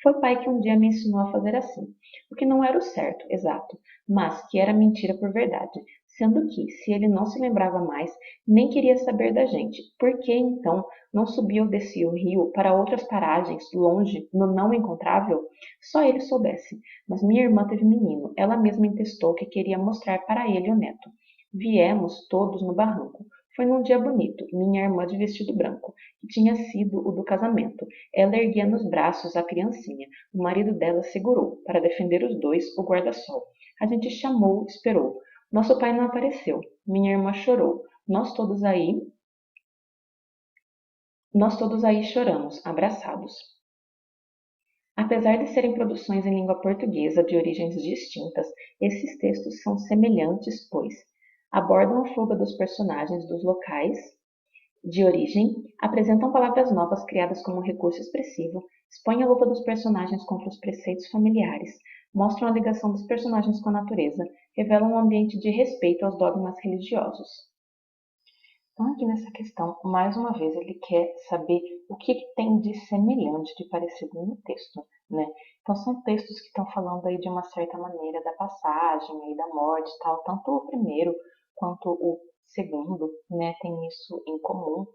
Foi pai que um dia me ensinou a fazer assim. O que não era o certo, exato, mas que era mentira por verdade. Sendo que, se ele não se lembrava mais, nem queria saber da gente, por que então não subia ou descia o rio para outras paragens, longe, no não encontrável? Só ele soubesse. Mas minha irmã teve menino, ela mesma entestou que queria mostrar para ele o neto. Viemos todos no barranco. Foi num dia bonito, minha irmã de vestido branco, que tinha sido o do casamento. Ela erguia nos braços a criancinha. O marido dela segurou, para defender os dois, o guarda-sol. A gente chamou, esperou. Nosso pai não apareceu. Minha irmã chorou. Nós todos aí choramos, abraçados. Apesar de serem produções em língua portuguesa de origens distintas, esses textos são semelhantes, pois abordam a fuga dos personagens dos locais de origem, apresentam palavras novas criadas como um recurso expressivo, expõem a luta dos personagens contra os preceitos familiares, mostram a ligação dos personagens com a natureza, revelam um ambiente de respeito aos dogmas religiosos. Então, aqui nessa questão, mais uma vez, ele quer saber o que tem de semelhante, de parecido no texto, né? Então, são textos que estão falando aí de uma certa maneira da passagem, aí da morte e tal. Tanto o primeiro quanto o segundo, né, tem isso em comum.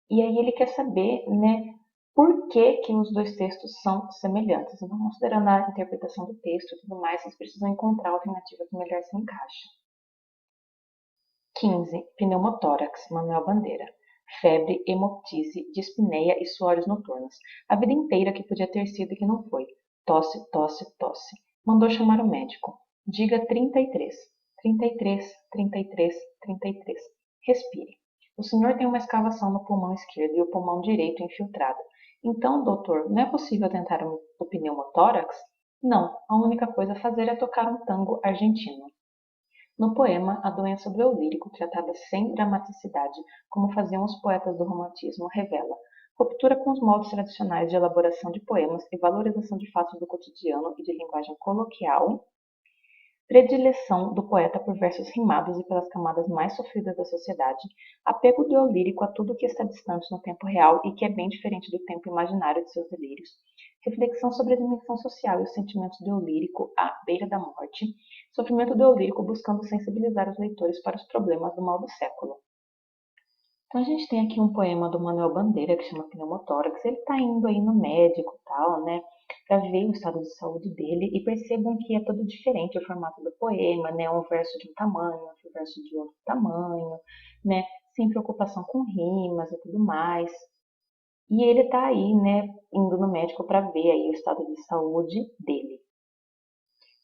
E aí ele quer saber, né, por que que os dois textos são semelhantes. Então, considerando a interpretação do texto e tudo mais, vocês precisam encontrar a alternativa que melhor se encaixa. 15. Pneumotórax, Manuel Bandeira. Febre, hemoptise, dispneia e suores noturnos. A vida inteira que podia ter sido e que não foi. Tosse, tosse, tosse. Mandou chamar o médico. Diga 33. 33, 33, 33. Respire. O senhor tem uma escavação no pulmão esquerdo e o pulmão direito infiltrado. Então, doutor, não é possível tentar o pneumotórax? Não, a única coisa a fazer é tocar um tango argentino. No poema, a doença do eu lírico, tratada sem dramaticidade, como faziam os poetas do romantismo, revela ruptura com os moldes tradicionais de elaboração de poemas e valorização de fatos do cotidiano e de linguagem coloquial, predileção do poeta por versos rimados e pelas camadas mais sofridas da sociedade, apego do eu lírico a tudo que está distante no tempo real e que é bem diferente do tempo imaginário de seus delírios, reflexão sobre a dimensão social e os sentimentos do eu lírico à beira da morte, sofrimento do eu lírico buscando sensibilizar os leitores para os problemas do mal do século. Então a gente tem aqui um poema do Manuel Bandeira que chama Pneumotórax. Ele está indo aí no médico e tal, né, para ver o estado de saúde dele, e percebam que é todo diferente o formato do poema, né, um verso de um tamanho, outro verso de outro tamanho, né, sem preocupação com rimas e tudo mais. E ele está aí, né, indo no médico para ver aí o estado de saúde dele.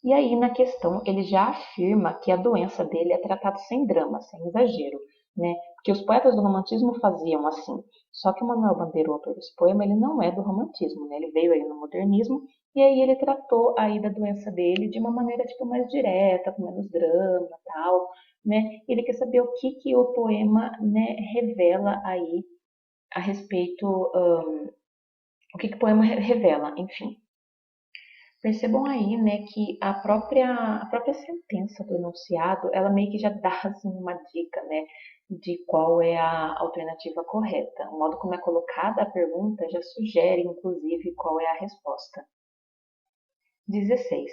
E aí, na questão, ele já afirma que a doença dele é tratada sem drama, sem exagero, né? Porque os poetas do romantismo faziam assim. Só que o Manuel Bandeira, o autor desse poema, ele não é do romantismo, né? Ele veio aí no modernismo e aí ele tratou aí da doença dele de uma maneira tipo mais direta, com menos drama, tal, né? Ele quer saber o que que o poema, né, revela aí a respeito, o que que o poema revela, enfim. Percebam aí, né, que a própria sentença do enunciado, ela meio que já dá assim, uma dica, né, de qual é a alternativa correta. O modo como é colocada a pergunta já sugere, inclusive, qual é a resposta. 16.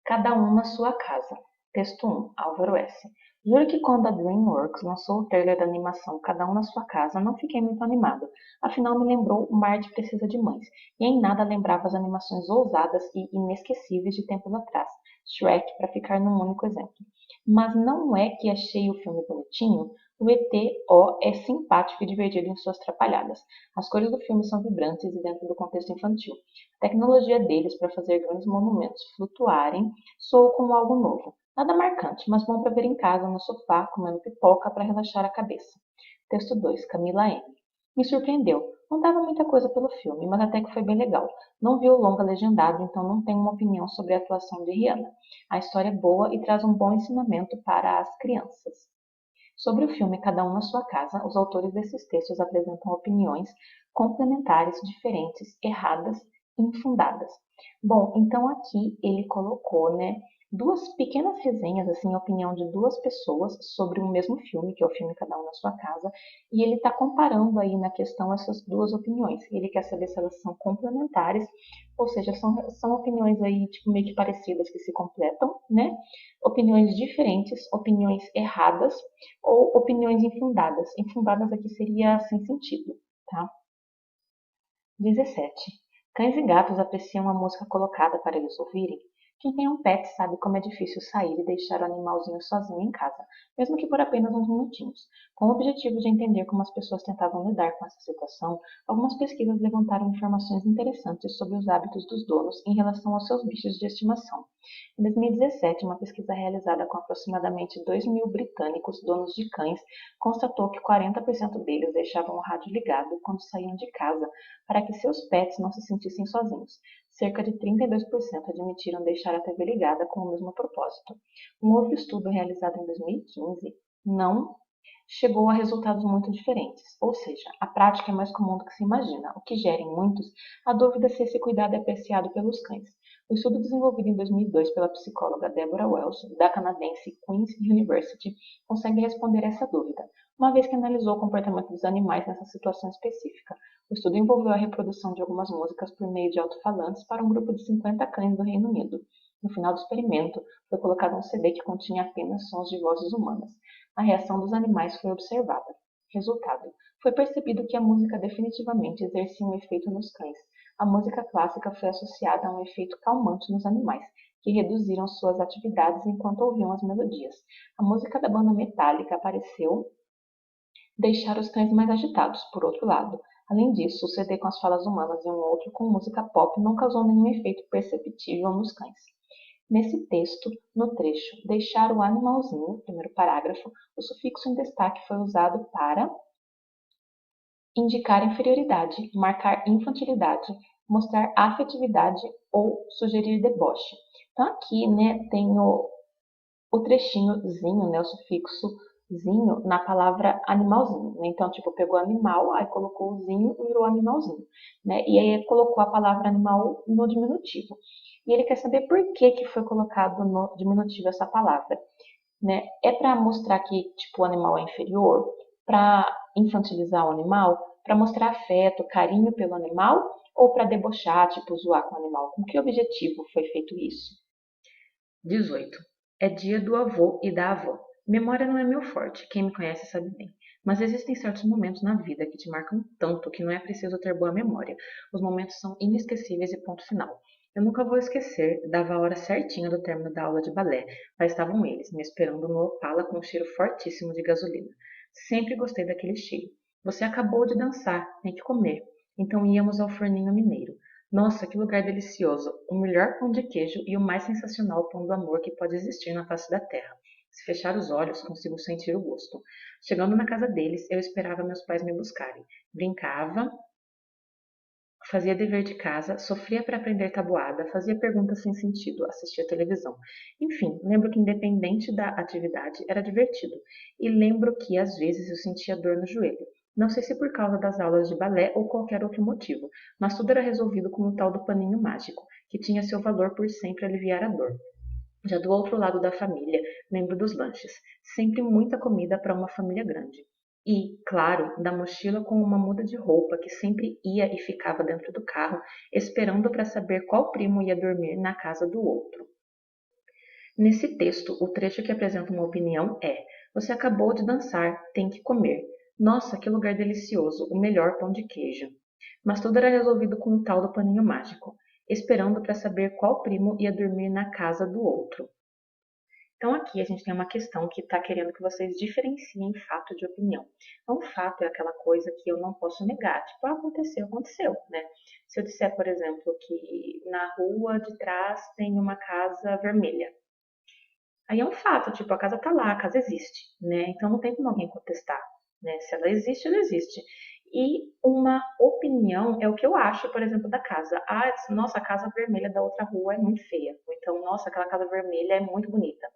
Cada um na sua casa. Texto 1, Álvaro S. Juro que quando a DreamWorks lançou o trailer da animação Cada um na sua casa, não fiquei muito animado. Afinal, me lembrou o Marge Precisa de Mães, e em nada lembrava as animações ousadas e inesquecíveis de tempos atrás, Shrek, para ficar num único exemplo. Mas não é que achei o filme bonitinho? O ET-O é simpático e divertido em suas trapalhadas. As cores do filme são vibrantes e dentro do contexto infantil. A tecnologia deles para fazer grandes monumentos flutuarem soou como algo novo. Nada marcante, mas bom para ver em casa, no sofá, comendo pipoca para relaxar a cabeça. Texto 2, Camila M. Me surpreendeu. Não dava muita coisa pelo filme, mas até que foi bem legal. Não vi o longa legendado, então não tenho uma opinião sobre a atuação de Rihanna. A história é boa e traz um bom ensinamento para as crianças. Sobre o filme Cada um na sua casa, os autores desses textos apresentam opiniões complementares, diferentes, erradas e infundadas. Bom, então aqui ele colocou, né, duas pequenas resenhas, assim, a opinião de duas pessoas sobre o mesmo filme, que é o filme Cada um na sua casa, e ele está comparando aí na questão essas duas opiniões. Ele quer saber se elas são complementares, ou seja, são opiniões aí, tipo, meio que parecidas que se completam, né? Opiniões diferentes, opiniões erradas ou opiniões infundadas. Infundadas aqui seria sem sentido, tá? 17. Cães e gatos apreciam a música colocada para eles ouvirem. Quem tem um pet sabe como é difícil sair e deixar o animalzinho sozinho em casa, mesmo que por apenas uns minutinhos. Com o objetivo de entender como as pessoas tentavam lidar com essa situação, algumas pesquisas levantaram informações interessantes sobre os hábitos dos donos em relação aos seus bichos de estimação. Em 2017, uma pesquisa realizada com aproximadamente 2.000 britânicos donos de cães constatou que 40% deles deixavam o rádio ligado quando saíam de casa para que seus pets não se sentissem sozinhos. Cerca de 32% admitiram deixar a TV ligada com o mesmo propósito. Um outro estudo realizado em 2015 não chegou a resultados muito diferentes, ou seja, a prática é mais comum do que se imagina, o que gera em muitos a dúvida se esse cuidado é apreciado pelos cães. O estudo desenvolvido em 2002 pela psicóloga Deborah Wells, da canadense Queen's University, consegue responder essa dúvida, uma vez que analisou o comportamento dos animais nessa situação específica. O estudo envolveu a reprodução de algumas músicas por meio de alto-falantes para um grupo de 50 cães do Reino Unido. No final do experimento, foi colocado um CD que continha apenas sons de vozes humanas. A reação dos animais foi observada. Resultado: foi percebido que a música definitivamente exercia um efeito nos cães. A música clássica foi associada a um efeito calmante nos animais, que reduziram suas atividades enquanto ouviam as melodias. A música da banda Metallica pareceu deixar os cães mais agitados, por outro lado. Além disso, o CD com as falas humanas e um outro com música pop não causou nenhum efeito perceptível nos cães. Nesse texto, no trecho deixar o animalzinho, primeiro parágrafo, o sufixo em destaque foi usado para indicar inferioridade, marcar infantilidade, mostrar afetividade ou sugerir deboche. Então aqui, né, tem o trechinhozinho, né, o sufixozinho na palavra animalzinho. Né? Então, tipo, pegou animal, aí colocou o zinho e virou animalzinho. Né? E aí colocou a palavra animal no diminutivo. E ele quer saber por que, que foi colocado no diminutivo essa palavra. Né? É para mostrar que tipo, o animal é inferior? Para infantilizar o animal? Para mostrar afeto, carinho pelo animal? Ou para debochar, tipo, zoar com o animal? Com que objetivo foi feito isso? 18. É dia do avô e da avó. Memória não é meu forte, quem me conhece sabe bem. Mas existem certos momentos na vida que te marcam tanto que não é preciso ter boa memória. Os momentos são inesquecíveis e ponto final. Eu nunca vou esquecer, dava a hora certinha do término da aula de balé. Lá estavam eles, me esperando no Opala com um cheiro fortíssimo de gasolina. Sempre gostei daquele cheiro. Você acabou de dançar, tem que comer. Então íamos ao forninho mineiro. Nossa, que lugar delicioso! O melhor pão de queijo e o mais sensacional pão do amor que pode existir na face da terra. Se fechar os olhos, consigo sentir o gosto. Chegando na casa deles, eu esperava meus pais me buscarem. Brincava, fazia dever de casa, sofria para aprender tabuada, fazia perguntas sem sentido, assistia televisão. Enfim, lembro que independente da atividade, era divertido. E lembro que às vezes eu sentia dor no joelho. Não sei se por causa das aulas de balé ou qualquer outro motivo, mas tudo era resolvido com o tal do paninho mágico, que tinha seu valor por sempre aliviar a dor. Já do outro lado da família, lembro dos lanches. Sempre muita comida para uma família grande. E, claro, da mochila com uma muda de roupa que sempre ia e ficava dentro do carro, esperando para saber qual primo ia dormir na casa do outro. Nesse texto, o trecho que apresenta uma opinião é: você acabou de dançar, tem que comer. Nossa, que lugar delicioso, o melhor pão de queijo. Mas tudo era resolvido com o tal do paninho mágico, esperando para saber qual primo ia dormir na casa do outro. Então aqui a gente tem uma questão que está querendo que vocês diferenciem fato de opinião. Então, fato é aquela coisa que eu não posso negar, tipo, aconteceu, aconteceu, né? Se eu disser, por exemplo, que na rua de trás tem uma casa vermelha, aí é um fato, tipo, a casa tá lá, a casa existe, né? Então não tem como alguém contestar, né? Se ela existe, ela existe. E uma opinião é o que eu acho, por exemplo, da casa. Ah, nossa, a casa vermelha da outra rua é muito feia. Ou então, nossa, aquela casa vermelha é muito bonita.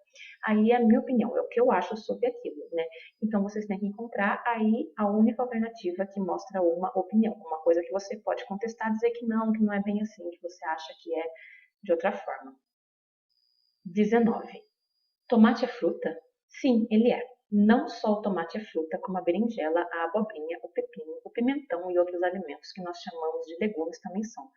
Aí é a minha opinião, é o que eu acho sobre aquilo, né? Então vocês têm que encontrar aí a única alternativa que mostra uma opinião, uma coisa que você pode contestar, dizer que não é bem assim, que você acha que é de outra forma. 19. Tomate é fruta? Sim, ele é. Não só o tomate é fruta, como a berinjela, a abobrinha, o pepino, o pimentão e outros alimentos que nós chamamos de legumes também são.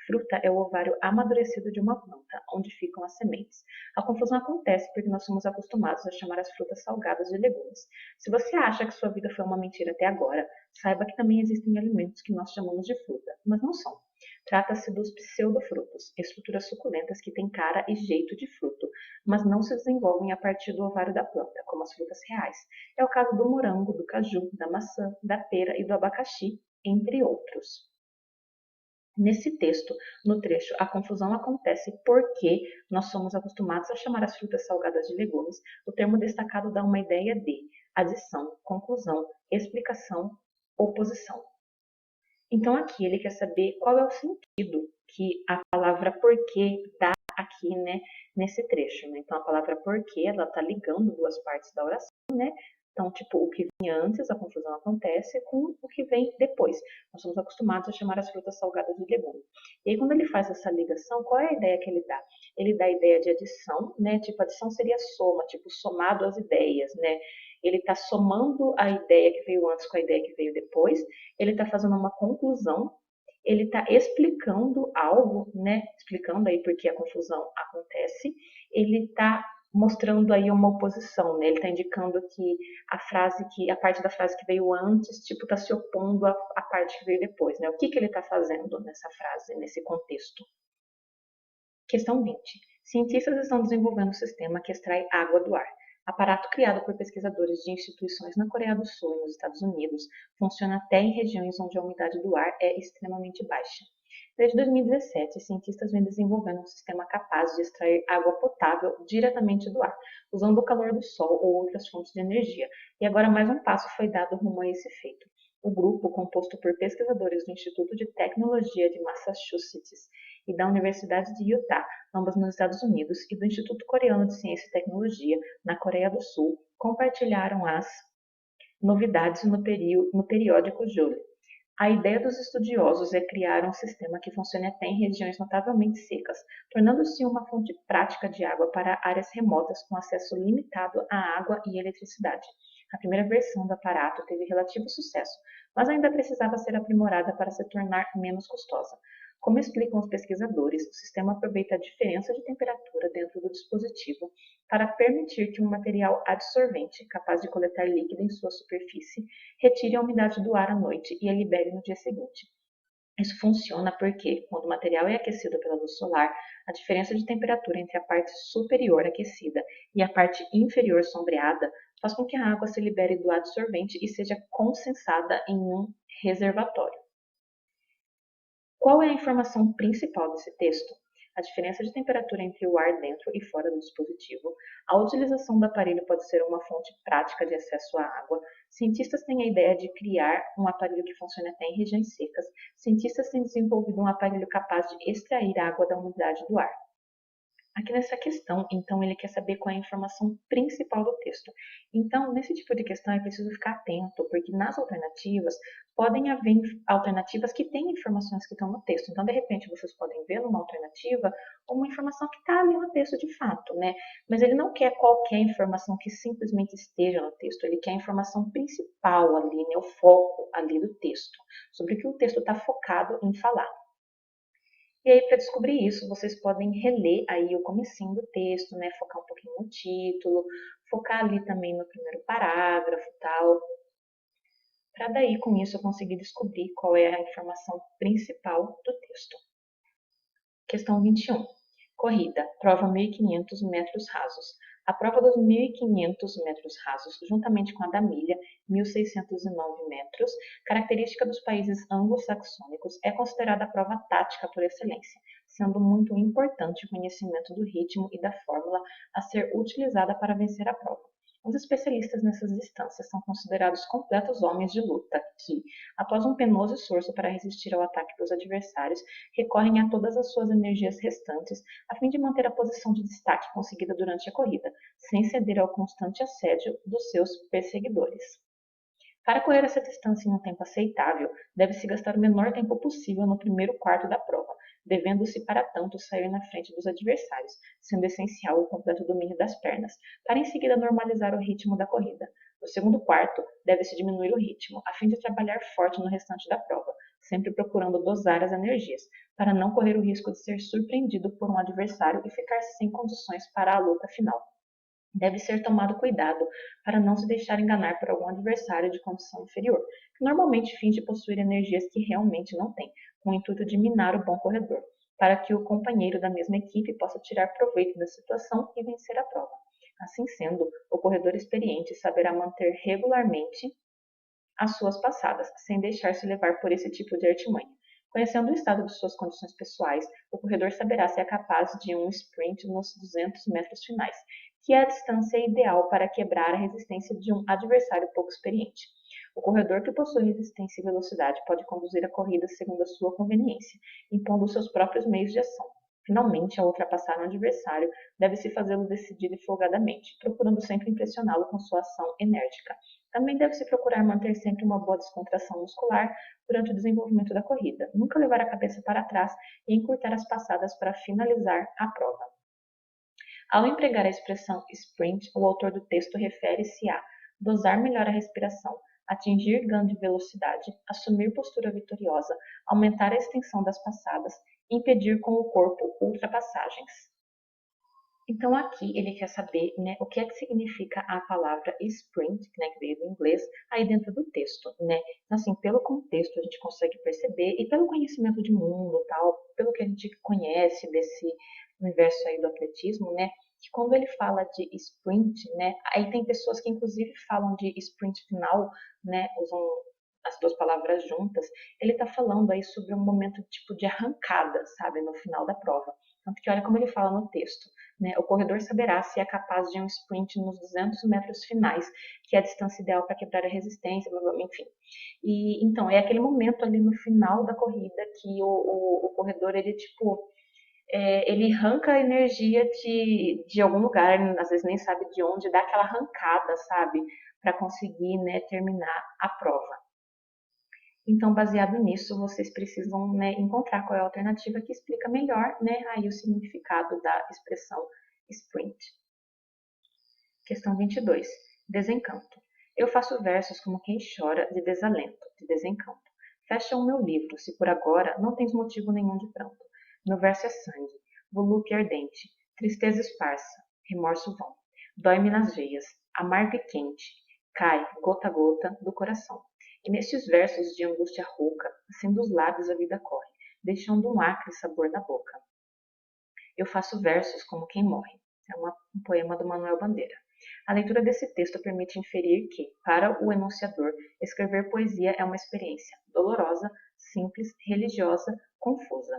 Fruta é o ovário amadurecido de uma planta, onde ficam as sementes. A confusão acontece porque nós somos acostumados a chamar as frutas salgadas de legumes. Se você acha que sua vida foi uma mentira até agora, saiba que também existem alimentos que nós chamamos de fruta, mas não são. Trata-se dos pseudofrutos, estruturas suculentas que têm cara e jeito de fruto, mas não se desenvolvem a partir do ovário da planta, como as frutas reais. É o caso do morango, do caju, da maçã, da pera e do abacaxi, entre outros. Nesse texto, no trecho, a confusão acontece porque nós somos acostumados a chamar as frutas salgadas de legumes. O termo destacado dá uma ideia de adição, conclusão, explicação, oposição. Então aqui ele quer saber qual é o sentido que a palavra porquê dá aqui, né, nesse trecho, né? Então a palavra porquê, ela tá ligando duas partes da oração, né? Então, tipo, o que vem antes, a confusão acontece, com o que vem depois. Nós somos acostumados a chamar as frutas salgadas de legume. E aí, quando ele faz essa ligação, qual é a ideia que ele dá? Ele dá a ideia de adição, né? Tipo, adição seria soma, tipo, somado às ideias, né? Ele está somando a ideia que veio antes com a ideia que veio depois, ele está fazendo uma conclusão, ele está explicando algo, né? Explicando aí porque a confusão acontece, ele está mostrando aí uma oposição, né? Ele está indicando que a parte da frase que veio antes, tipo, está se opondo à parte que veio depois, né? O que ele está fazendo nessa frase, nesse contexto? Questão 20. Cientistas estão desenvolvendo um sistema que extrai água do ar. Aparato criado por pesquisadores de instituições na Coreia do Sul e nos Estados Unidos, funciona até em regiões onde a umidade do ar é extremamente baixa. Desde 2017, cientistas vêm desenvolvendo um sistema capaz de extrair água potável diretamente do ar, usando o calor do sol ou outras fontes de energia, e agora mais um passo foi dado rumo a esse feito. O grupo, composto por pesquisadores do Instituto de Tecnologia de Massachusetts e da Universidade de Utah, ambas nos Estados Unidos, e do Instituto Coreano de Ciência e Tecnologia, na Coreia do Sul, compartilharam as novidades no periódico Joule. A ideia dos estudiosos é criar um sistema que funcione até em regiões notavelmente secas, tornando-se uma fonte prática de água para áreas remotas com acesso limitado à água e eletricidade. A primeira versão do aparato teve relativo sucesso, mas ainda precisava ser aprimorada para se tornar menos custosa. Como explicam os pesquisadores, o sistema aproveita a diferença de temperatura dentro do dispositivo para permitir que um material absorvente, capaz de coletar líquido em sua superfície, retire a umidade do ar à noite e a libere no dia seguinte. Isso funciona porque, quando o material é aquecido pela luz solar, a diferença de temperatura entre a parte superior aquecida e a parte inferior sombreada faz com que a água se libere do absorvente e seja condensada em um reservatório. Qual é a informação principal desse texto? A diferença de temperatura entre o ar dentro e fora do dispositivo. A utilização do aparelho pode ser uma fonte prática de acesso à água. Cientistas têm a ideia de criar um aparelho que funcione até em regiões secas. Cientistas têm desenvolvido um aparelho capaz de extrair água da umidade do ar. Aqui nessa questão, então, ele quer saber qual é a informação principal do texto. Então, nesse tipo de questão é preciso ficar atento, porque nas alternativas podem haver alternativas que têm informações que estão no texto. Então, de repente, vocês podem ver numa alternativa uma informação que está ali no texto de fato, né? Mas ele não quer qualquer informação que simplesmente esteja no texto, ele quer a informação principal ali, né? O foco ali do texto, sobre o que o texto está focado em falar. E aí, para descobrir isso, vocês podem reler aí o comecinho do texto, né? Focar um pouquinho no título, focar ali também no primeiro parágrafo e tal, para daí com isso eu conseguir descobrir qual é a informação principal do texto. Questão 21. Corrida, prova 1.500 metros rasos. A prova dos 1.500 metros rasos, juntamente com a da milha, 1.609 metros, característica dos países anglo-saxônicos, é considerada a prova tática por excelência, sendo muito importante o conhecimento do ritmo e da fórmula a ser utilizada para vencer a prova. Os especialistas nessas distâncias são considerados completos homens de luta que, após um penoso esforço para resistir ao ataque dos adversários, recorrem a todas as suas energias restantes a fim de manter a posição de destaque conseguida durante a corrida, sem ceder ao constante assédio dos seus perseguidores. Para correr essa distância em um tempo aceitável, deve-se gastar o menor tempo possível no primeiro quarto da prova, devendo-se para tanto sair na frente dos adversários, sendo essencial o completo domínio das pernas, para em seguida normalizar o ritmo da corrida. No segundo quarto, deve-se diminuir o ritmo, a fim de trabalhar forte no restante da prova, sempre procurando dosar as energias, para não correr o risco de ser surpreendido por um adversário e ficar sem condições para a luta final. Deve ser tomado cuidado para não se deixar enganar por algum adversário de condição inferior, que normalmente finge possuir energias que realmente não tem, com o intuito de minar o bom corredor, para que o companheiro da mesma equipe possa tirar proveito da situação e vencer a prova. Assim sendo, o corredor experiente saberá manter regularmente as suas passadas, sem deixar-se levar por esse tipo de artimanha. Conhecendo o estado de suas condições pessoais, o corredor saberá se é capaz de um sprint nos 200 metros finais, que é a distância ideal para quebrar a resistência de um adversário pouco experiente. O corredor que possui resistência e velocidade pode conduzir a corrida segundo a sua conveniência, impondo os seus próprios meios de ação. Finalmente, ao ultrapassar um adversário, deve-se fazê-lo decidido e folgadamente, procurando sempre impressioná-lo com sua ação enérgica. Também deve-se procurar manter sempre uma boa descontração muscular durante o desenvolvimento da corrida, nunca levar a cabeça para trás e encurtar as passadas para finalizar a prova. Ao empregar a expressão sprint, o autor do texto refere-se a dosar melhor a respiração, atingir ganho de velocidade, assumir postura vitoriosa, aumentar a extensão das passadas, impedir com o corpo ultrapassagens. Então aqui ele quer saber, né, o que é que significa a palavra sprint, né, que veio do inglês, aí dentro do texto, né? Então assim, pelo contexto a gente consegue perceber e pelo conhecimento de mundo, tal, pelo que a gente conhece desse universo aí do atletismo, né, que quando ele fala de sprint, né, aí tem pessoas que inclusive falam de sprint final, né, usam as duas palavras juntas, ele está falando aí sobre um momento tipo de arrancada, sabe, no final da prova. Tanto que olha como ele fala no texto, né, o corredor saberá se é capaz de um sprint nos 200 metros finais, que é a distância ideal para quebrar a resistência, enfim. E então é aquele momento ali no final da corrida que o corredor ele tipo ele arranca a energia de algum lugar, às vezes nem sabe de onde, dá aquela arrancada, sabe, para conseguir, né, terminar a prova. Então, baseado nisso, vocês precisam, né, encontrar qual é a alternativa que explica melhor, né, aí o significado da expressão sprint. Questão 22. Desencanto. Eu faço versos como quem chora de desalento, de desencanto. Fecha o meu livro, se por agora não tens motivo nenhum de pranto. Meu verso é sangue, volúpia ardente, tristeza esparsa, remorso vão. Dói-me nas veias, amargo e quente, cai, gota a gota, do coração. E nestes versos de angústia rouca, assim dos lábios a vida corre, deixando um acre sabor na boca. Eu faço versos como quem morre. É um poema do Manuel Bandeira. A leitura desse texto permite inferir que, para o enunciador, escrever poesia é uma experiência dolorosa, simples, religiosa, confusa.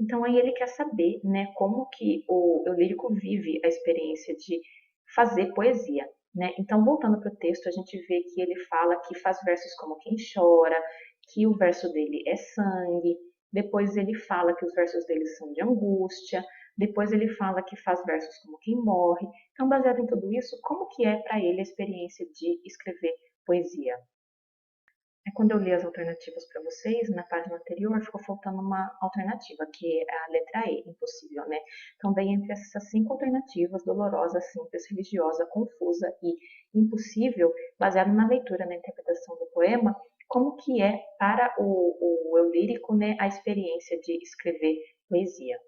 Então aí ele quer saber, né, como que o lírico vive a experiência de fazer poesia, né? Então voltando para o texto, a gente vê que ele fala que faz versos como quem chora, que o verso dele é sangue, depois ele fala que os versos dele são de angústia, depois ele fala que faz versos como quem morre. Então baseado em tudo isso, como que é para ele a experiência de escrever poesia? Quando eu li as alternativas para vocês, na página anterior, ficou faltando uma alternativa, que é a letra E, impossível, né? Então, daí, entre essas 5 alternativas, dolorosa, simples, religiosa, confusa e impossível, baseado na leitura, na interpretação do poema, como que é para o eu lírico, né, a experiência de escrever poesia.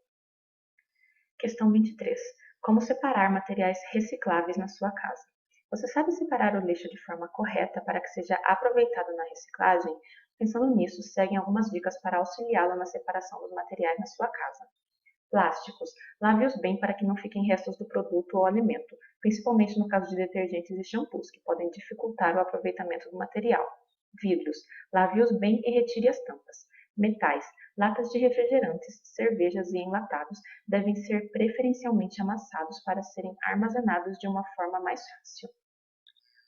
Questão 23. Como separar materiais recicláveis na sua casa? Você sabe separar o lixo de forma correta para que seja aproveitado na reciclagem? Pensando nisso, seguem algumas dicas para auxiliá-lo na separação dos materiais na sua casa. Plásticos. Lave-os bem para que não fiquem restos do produto ou alimento, principalmente no caso de detergentes e shampoos, que podem dificultar o aproveitamento do material. Vidros. Lave-os bem e retire as tampas. Metais. Latas de refrigerantes, cervejas e enlatados devem ser preferencialmente amassados para serem armazenados de uma forma mais fácil.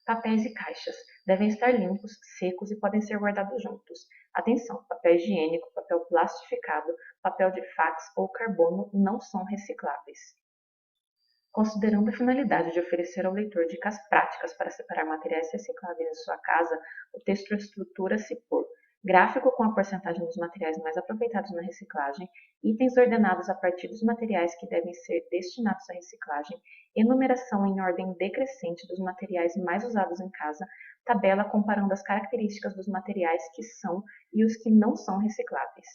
Papéis e caixas devem estar limpos, secos e podem ser guardados juntos. Atenção, papel higiênico, papel plastificado, papel de fax ou carbono não são recicláveis. Considerando a finalidade de oferecer ao leitor dicas práticas para separar materiais recicláveis em sua casa, o texto estrutura-se por gráfico com a porcentagem dos materiais mais aproveitados na reciclagem, itens ordenados a partir dos materiais que devem ser destinados à reciclagem, enumeração em ordem decrescente dos materiais mais usados em casa, tabela comparando as características dos materiais que são e os que não são recicláveis.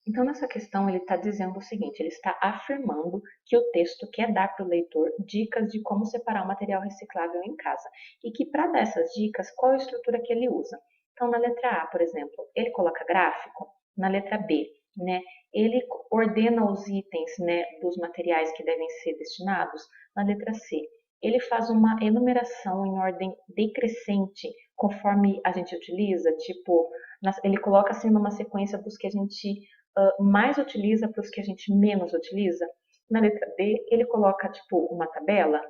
Então, nessa questão, ele está dizendo o seguinte, ele está afirmando que o texto quer dar para o leitor dicas de como separar o material reciclável em casa, e que para dar essas dicas, qual é a estrutura que ele usa. Então, na letra A, por exemplo, ele coloca gráfico. Na letra B, né, ele ordena os itens, né, dos materiais que devem ser destinados. Na letra C, ele faz uma enumeração em ordem decrescente, conforme a gente utiliza, tipo, Ele coloca assim numa sequência dos que a gente mais utiliza para os que a gente menos utiliza. Na letra B, ele coloca tipo uma tabela,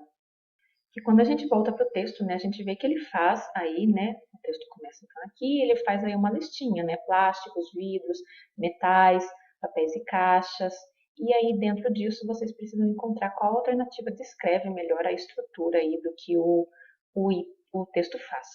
que quando a gente volta para o texto, né, a gente vê que ele faz aí, né, o texto começa então aqui, ele faz aí uma listinha, né, plásticos, vidros, metais, papéis e caixas, e aí dentro disso vocês precisam encontrar qual alternativa descreve melhor a estrutura aí do que o texto faz.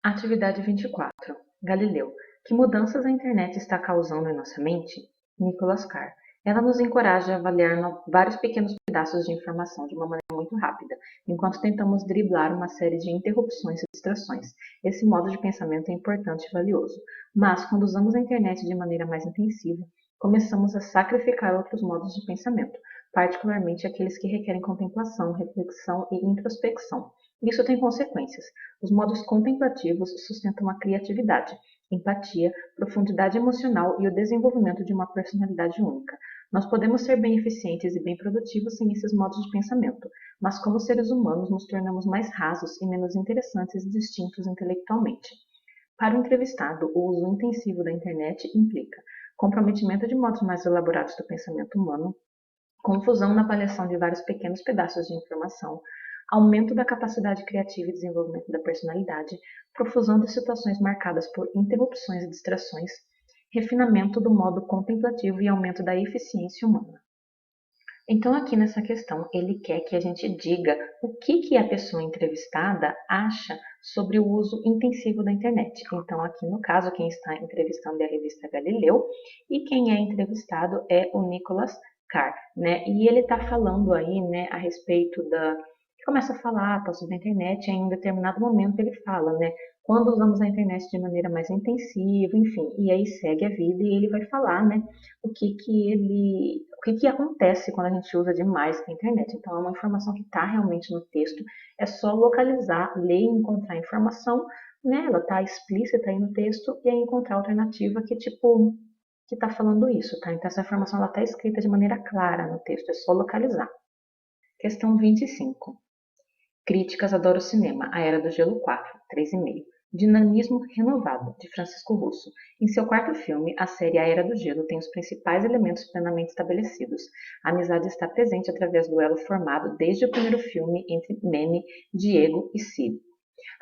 Atividade 24. Galileu. Que mudanças a internet está causando em nossa mente? Nicholas Carr. Ela nos encoraja a avaliar vários pequenos pedaços de informação de uma maneira muito rápida, enquanto tentamos driblar uma série de interrupções e distrações. Esse modo de pensamento é importante e valioso, mas quando usamos a internet de maneira mais intensiva, começamos a sacrificar outros modos de pensamento, particularmente aqueles que requerem contemplação, reflexão e introspecção. Isso tem consequências. Os modos contemplativos sustentam a criatividade, empatia, profundidade emocional e o desenvolvimento de uma personalidade única. Nós podemos ser bem eficientes e bem produtivos sem esses modos de pensamento, mas como seres humanos nos tornamos mais rasos e menos interessantes e distintos intelectualmente. Para o entrevistado, o uso intensivo da internet implica comprometimento de modos mais elaborados do pensamento humano, confusão na avaliação de vários pequenos pedaços de informação, aumento da capacidade criativa e desenvolvimento da personalidade, profusão de situações marcadas por interrupções e distrações, refinamento do modo contemplativo e aumento da eficiência humana. Então, aqui nessa questão, ele quer que a gente diga o que a pessoa entrevistada acha sobre o uso intensivo da internet. Então, aqui no caso, quem está entrevistando é a revista Galileu e quem é entrevistado é o Nicholas Carr, né? E ele está falando aí, né, a respeito começa a falar sobre a internet e em um determinado momento ele fala, né, quando usamos a internet de maneira mais intensiva, enfim, e aí segue a vida e ele vai falar, né, o que acontece quando a gente usa demais a internet. Então é uma informação que está realmente no texto, é só localizar, ler e encontrar a informação, né, ela está explícita aí no texto e aí encontrar a alternativa que está falando isso, tá? Então essa informação ela está escrita de maneira clara no texto, é só localizar. Questão 25. Críticas Adoro Cinema, A Era do Gelo 4, 3,5. Dinamismo Renovado, de Francisco Russo. Em seu quarto filme, a série A Era do Gelo tem os principais elementos plenamente estabelecidos. A amizade está presente através do elo formado desde o primeiro filme entre Manny, Diego e Sid.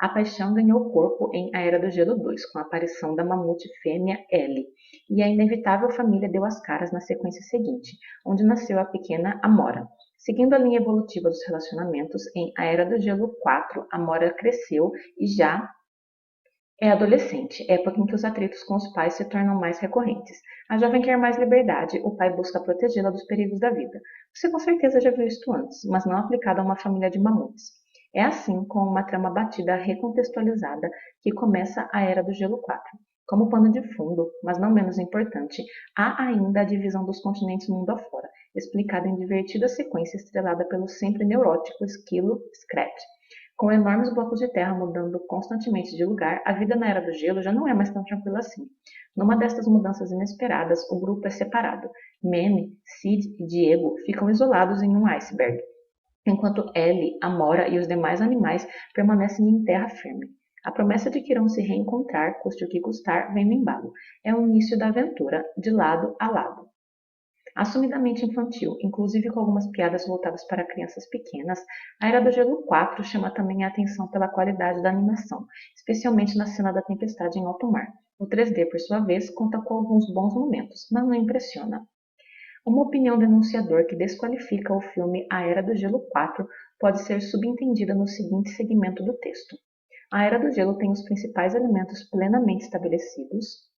A paixão ganhou corpo em A Era do Gelo 2, com a aparição da mamute fêmea Ellie, e a inevitável família deu as caras na sequência seguinte, onde nasceu a pequena Amora. Seguindo a linha evolutiva dos relacionamentos, em A Era do Gelo 4, Amora cresceu e já é adolescente, época em que os atritos com os pais se tornam mais recorrentes. A jovem quer mais liberdade, o pai busca protegê-la dos perigos da vida. Você com certeza já viu isto antes, mas não aplicado a uma família de mamutes. É assim, com uma trama batida recontextualizada, que começa a Era do Gelo 4. Como pano de fundo, mas não menos importante, há ainda a divisão dos continentes mundo afora, explicada em divertida sequência estrelada pelo sempre neurótico esquilo Scrat. Com enormes blocos de terra mudando constantemente de lugar, a vida na Era do Gelo já não é mais tão tranquila assim. Numa destas mudanças inesperadas, o grupo é separado. Manny, Sid e Diego ficam isolados em um iceberg, enquanto Ellie, Amora e os demais animais permanecem em terra firme. A promessa de que irão se reencontrar, custe o que custar, vem no embalo. É o início da aventura, de lado a lado. Assumidamente infantil, inclusive com algumas piadas voltadas para crianças pequenas, a Era do Gelo 4 chama também a atenção pela qualidade da animação, especialmente na cena da tempestade em alto mar. O 3D, por sua vez, conta com alguns bons momentos, mas não impressiona. Uma opinião do enunciador que desqualifica o filme A Era do Gelo 4 pode ser subentendida no seguinte segmento do texto. A Era do Gelo tem os principais elementos plenamente estabelecidos.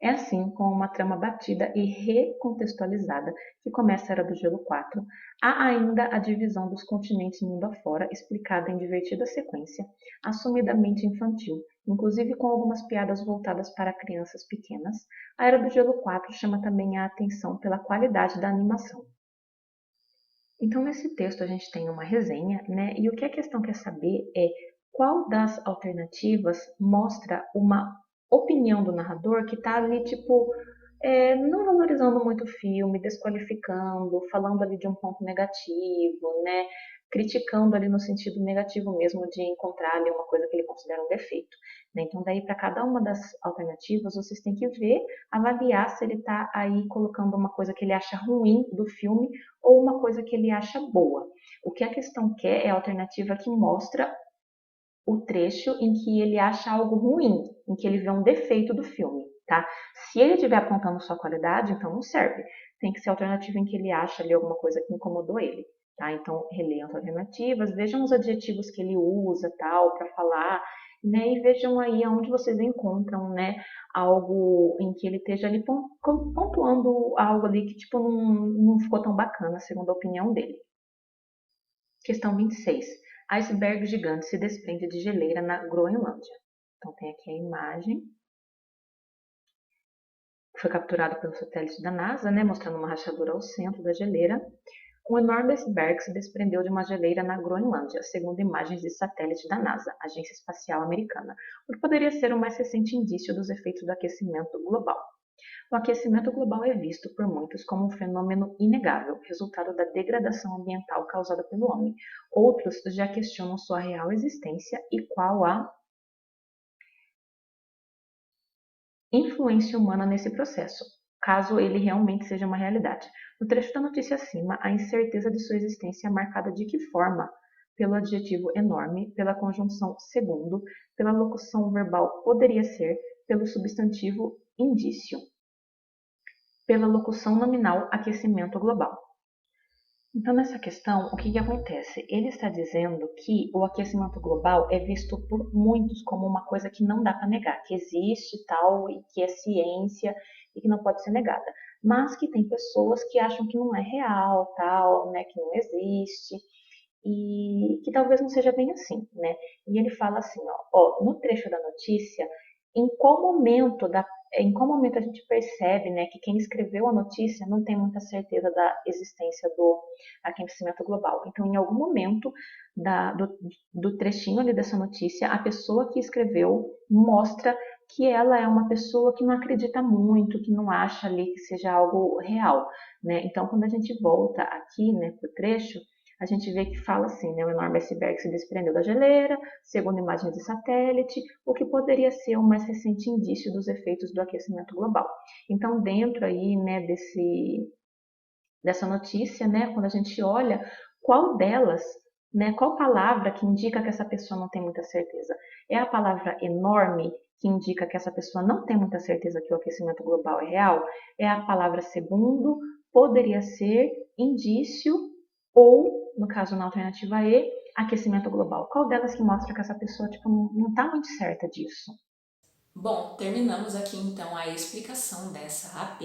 É assim, com uma trama batida e recontextualizada que começa a Era do Gelo 4, há ainda a divisão dos continentes mundo afora, explicada em divertida sequência, assumidamente infantil, inclusive com algumas piadas voltadas para crianças pequenas. A Era do Gelo 4 chama também a atenção pela qualidade da animação. Então, nesse texto a gente tem uma resenha, né? E o que a questão quer saber é qual das alternativas mostra uma opinião do narrador que está ali, tipo, não valorizando muito o filme, desqualificando, falando ali de um ponto negativo, né? criticando ali no sentido negativo mesmo de encontrar ali uma coisa que ele considera um defeito, né? Então daí para cada uma das alternativas vocês têm que ver, avaliar se ele está aí colocando uma coisa que ele acha ruim do filme ou uma coisa que ele acha boa. O que a questão quer é a alternativa que mostra o trecho em que ele acha algo ruim, em que ele vê um defeito do filme, tá? Se ele estiver apontando só qualidade, então não serve. Tem que ser a alternativa em que ele acha ali alguma coisa que incomodou ele, tá? Então releiam as alternativas, vejam os adjetivos que ele usa, tal, para falar, né? E vejam aí aonde vocês encontram, né? Algo em que ele esteja ali pontuando algo ali que tipo não ficou tão bacana, segundo a opinião dele. Questão 26. Iceberg gigante se desprende de geleira na Groenlândia. Então tem aqui a imagem. Foi capturado pelo satélite da NASA, né, mostrando uma rachadura ao centro da geleira. Um enorme iceberg se desprendeu de uma geleira na Groenlândia, segundo imagens de satélite da NASA, Agência Espacial Americana, o que poderia ser o mais recente indício dos efeitos do aquecimento global. O aquecimento global é visto por muitos como um fenômeno inegável, resultado da degradação ambiental causada pelo homem. Outros já questionam sua real existência e qual a influência humana nesse processo, caso ele realmente seja uma realidade. No trecho da notícia acima, a incerteza de sua existência é marcada de que forma? Pelo adjetivo enorme, pela conjunção segundo, pela locução verbal poderia ser, pelo substantivo indício, pela locução nominal aquecimento global. Então, nessa questão, o que acontece? Ele está dizendo que o aquecimento global é visto por muitos como uma coisa que não dá para negar, que existe tal, e que é ciência e que não pode ser negada. Mas que tem pessoas que acham que não é real, tal, né, que não existe, e que talvez não seja bem assim, né? E ele fala assim, ó, no trecho da notícia, em qual momento a gente percebe, né, que quem escreveu a notícia não tem muita certeza da existência do aquecimento global. Então, em algum momento do trechinho ali dessa notícia, a pessoa que escreveu mostra que ela é uma pessoa que não acredita muito, que não acha ali que seja algo real, né? Então, quando a gente volta aqui, né, pro trecho, a gente vê que fala assim, né, o enorme iceberg se desprendeu da geleira, segundo imagens de satélite, o que poderia ser o mais recente indício dos efeitos do aquecimento global. Então, dentro aí, né, dessa notícia, né, quando a gente olha, qual delas, né, qual palavra que indica que essa pessoa não tem muita certeza? É a palavra enorme, que indica que essa pessoa não tem muita certeza que o aquecimento global é real? É a palavra segundo, poderia ser, indício, ou, no caso na alternativa E, aquecimento global. Qual delas que mostra que essa pessoa tipo, não está muito certa disso? Bom, terminamos aqui então a explicação dessa AP.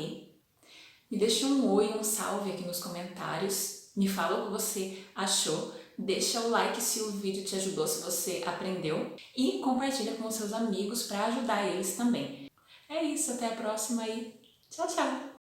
Me deixa um oi, um salve aqui nos comentários, me fala o que você achou, deixa o like se o vídeo te ajudou, se você aprendeu, e compartilha com os seus amigos para ajudar eles também. É isso, até a próxima e tchau, tchau!